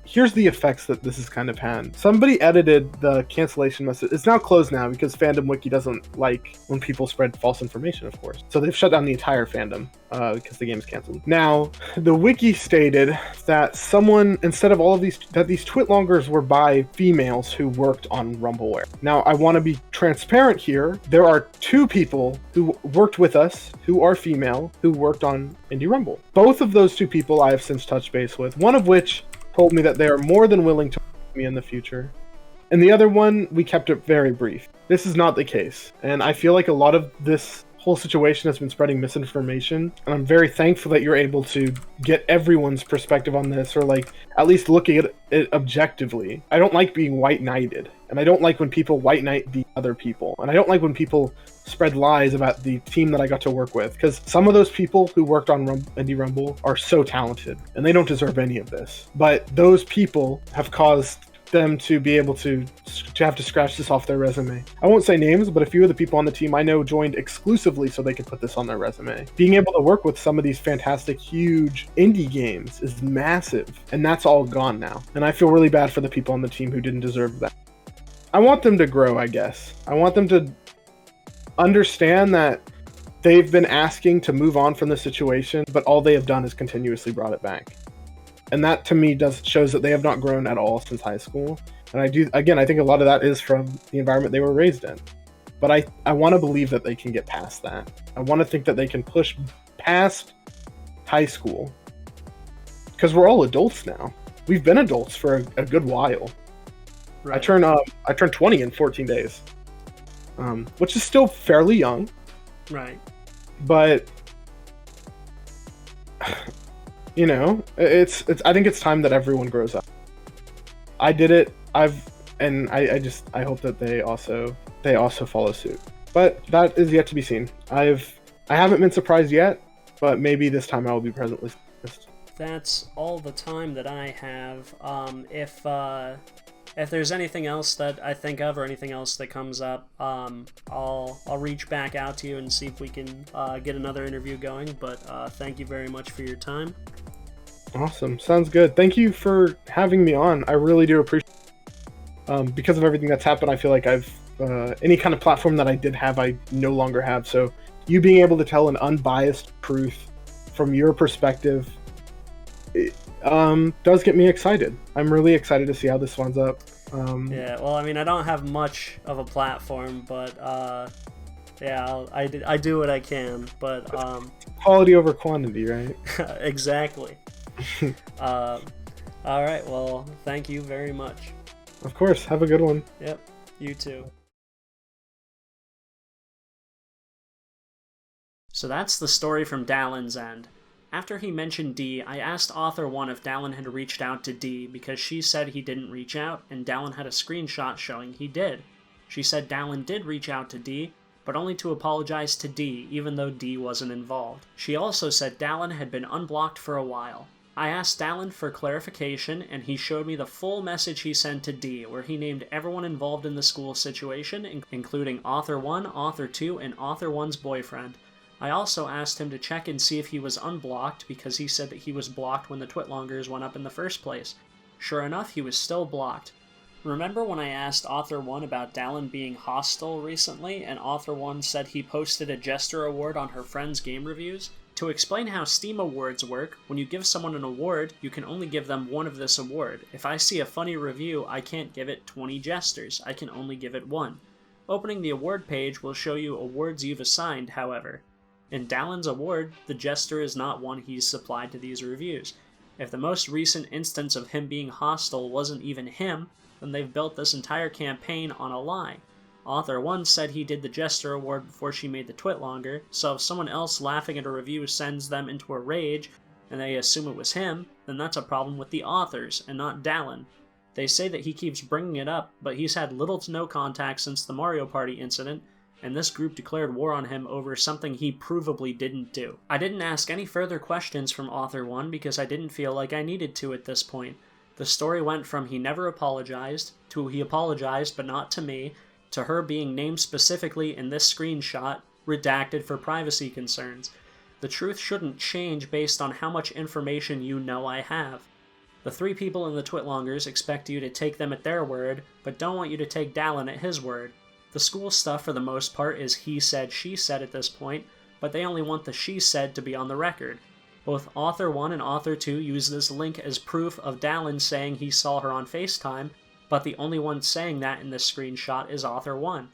here's the effects that this has kind of had. Somebody edited the cancellation message. It's now closed now because fandom wiki doesn't like when people spread false information, of course. So they've shut down the entire fandom because the game's canceled. Now, the wiki stated that someone, instead of all of these twitlongers were by females who worked on Rumbleware. Now, I want to be transparent here. There are 2 people who worked with us who are female who worked on Indie Rumble. Both of those 2 people I have since touched base with, one of which told me that they are more than willing to work with me in the future. And the other one, we kept it very brief. This is not the case. And I feel like a lot of this whole situation has been spreading misinformation, and I'm very thankful that you're able to get everyone's perspective on this, or like at least looking at it objectively. I don't like being white knighted, and I don't like when people white knight the other people, and I don't like when people spread lies about the team that I got to work with, because some of those people who worked on Indie Rumble are so talented, and they don't deserve any of this. But those people have caused them to be able to have to scratch this off their resume. I won't say names, but a few of the people on the team I know joined exclusively so they could put this on their resume. Being able to work with some of these fantastic, huge indie games is massive, and that's all gone now. And I feel really bad for the people on the team who didn't deserve that. I want them to grow, I guess. I want them to understand that they've been asking to move on from the situation, but all they have done is continuously brought it back. And that to me shows that they have not grown at all since high school. And I think a lot of that is from the environment they were raised in. But I want to believe that they can get past that. I want to think that they can push past high school. Because we're all adults now. We've been adults for a good while. Right. I turned 20 in 14 days. Which is still fairly young. Right. But you know, it's. I think it's time that everyone grows up. I did it. I hope that they also follow suit. But that is yet to be seen. I haven't been surprised yet, but maybe this time I will be pleasantly surprised. That's all the time that I have. If if there's anything else that I think of or anything else that comes up, I'll reach back out to you and see if we can get another interview going. But thank you very much for your time. Awesome. Sounds good. Thank you for having me on. I really do appreciate it. Because of everything that's happened, I feel like I've any kind of platform that I did have, I no longer have. So you being able to tell an unbiased truth from your perspective, it does get me excited. I'm really excited to see how this one's up. Yeah, well, I mean, I don't have much of a platform, but yeah, I do what I can. But quality over quantity, right? Exactly. All right, well, thank you very much. Of course. Have a good one. Yep, you too. So that's the story from Dallin's end. After he mentioned D, I asked Author 1 if Dallin had reached out to D because she said he didn't reach out, and Dallin had a screenshot showing he did. She said Dallin did reach out to D, but only to apologize to D, even though D wasn't involved. She also said Dallin had been unblocked for a while. I asked Dallin for clarification, and he showed me the full message he sent to D, where he named everyone involved in the school situation, including Author 1, Author 2, and Author 1's boyfriend. I also asked him to check and see if he was unblocked, because he said that he was blocked when the Twitlongers went up in the first place. Sure enough, he was still blocked. Remember when I asked Author 1 about Dallin being hostile recently, and Author 1 said he posted a Jester Award on her friend's game reviews? To explain how Steam Awards work, when you give someone an award, you can only give them one of this award. If I see a funny review, I can't give it 20 Jesters, I can only give it one. Opening the award page will show you awards you've assigned, however. In Dallin's award, the Jester is not one he's supplied to these reviews. If the most recent instance of him being hostile wasn't even him, then they've built this entire campaign on a lie. Author 1 said he did the Jester Award before she made the Twitlonger, so if someone else laughing at a review sends them into a rage, and they assume it was him, then that's a problem with the authors, and not Dallin. They say that he keeps bringing it up, but he's had little to no contact since the Mario Party incident, and this group declared war on him over something he provably didn't do. I didn't ask any further questions from Author 1 because I didn't feel like I needed to at this point. The story went from he never apologized, to he apologized but not to me, to her being named specifically in this screenshot, redacted for privacy concerns. The truth shouldn't change based on how much information you know I have. The three people in the Twitlongers expect you to take them at their word, but don't want you to take Dallin at his word. The school stuff for the most part is he said, she said at this point, but they only want the she said to be on the record. Both Author 1 and Author 2 use this link as proof of Dallin saying he saw her on FaceTime, but the only one saying that in this screenshot is Author 1.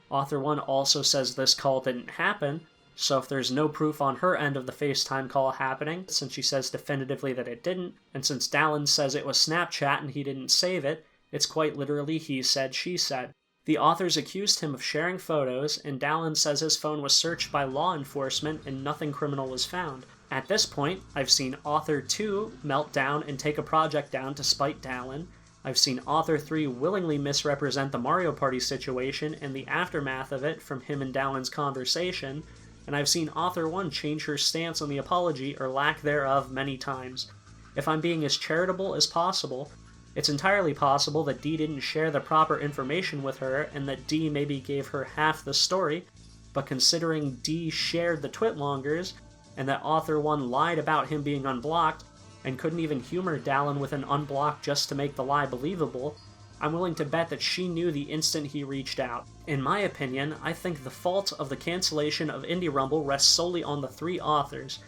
Author 1 also says this call didn't happen, so if there's no proof on her end of the FaceTime call happening, since she says definitively that it didn't, and since Dallin says it was Snapchat and he didn't save it, it's quite literally he said, she said. The authors accused him of sharing photos, and Dallin says his phone was searched by law enforcement and nothing criminal was found. At this point, I've seen Author 2 melt down and take a project down to spite Dallin. I've seen Author 3 willingly misrepresent the Mario Party situation and the aftermath of it from him and Dallin's conversation, and I've seen Author 1 change her stance on the apology or lack thereof many times. If I'm being as charitable as possible, it's entirely possible that D didn't share the proper information with her and that D maybe gave her half the story, but considering D shared the Twitlongers, and that Author 1 lied about him being unblocked, and couldn't even humor Dallin with an unblock just to make the lie believable, I'm willing to bet that she knew the instant he reached out. In my opinion, I think the fault of the cancellation of Indie Rumble rests solely on the three authors.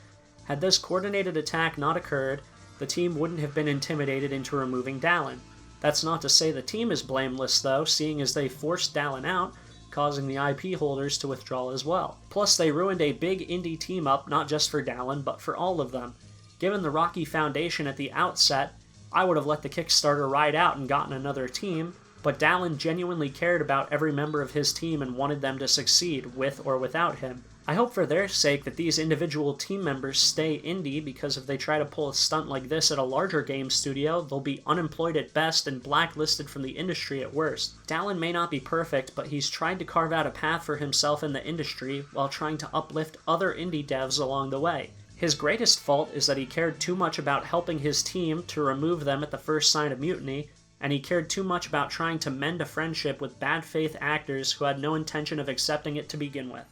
Had this coordinated attack not occurred, the team wouldn't have been intimidated into removing Dallin. That's not to say the team is blameless though, seeing as they forced Dallin out, causing the IP holders to withdraw as well. Plus they ruined a big indie team up not just for Dallin, but for all of them. Given the rocky foundation at the outset, I would have let the Kickstarter ride out and gotten another team, but Dallin genuinely cared about every member of his team and wanted them to succeed, with or without him. I hope for their sake that these individual team members stay indie, because if they try to pull a stunt like this at a larger game studio, they'll be unemployed at best and blacklisted from the industry at worst. Dallin may not be perfect, but he's tried to carve out a path for himself in the industry while trying to uplift other indie devs along the way. His greatest fault is that he cared too much about helping his team to remove them at the first sign of mutiny, and he cared too much about trying to mend a friendship with bad faith actors who had no intention of accepting it to begin with.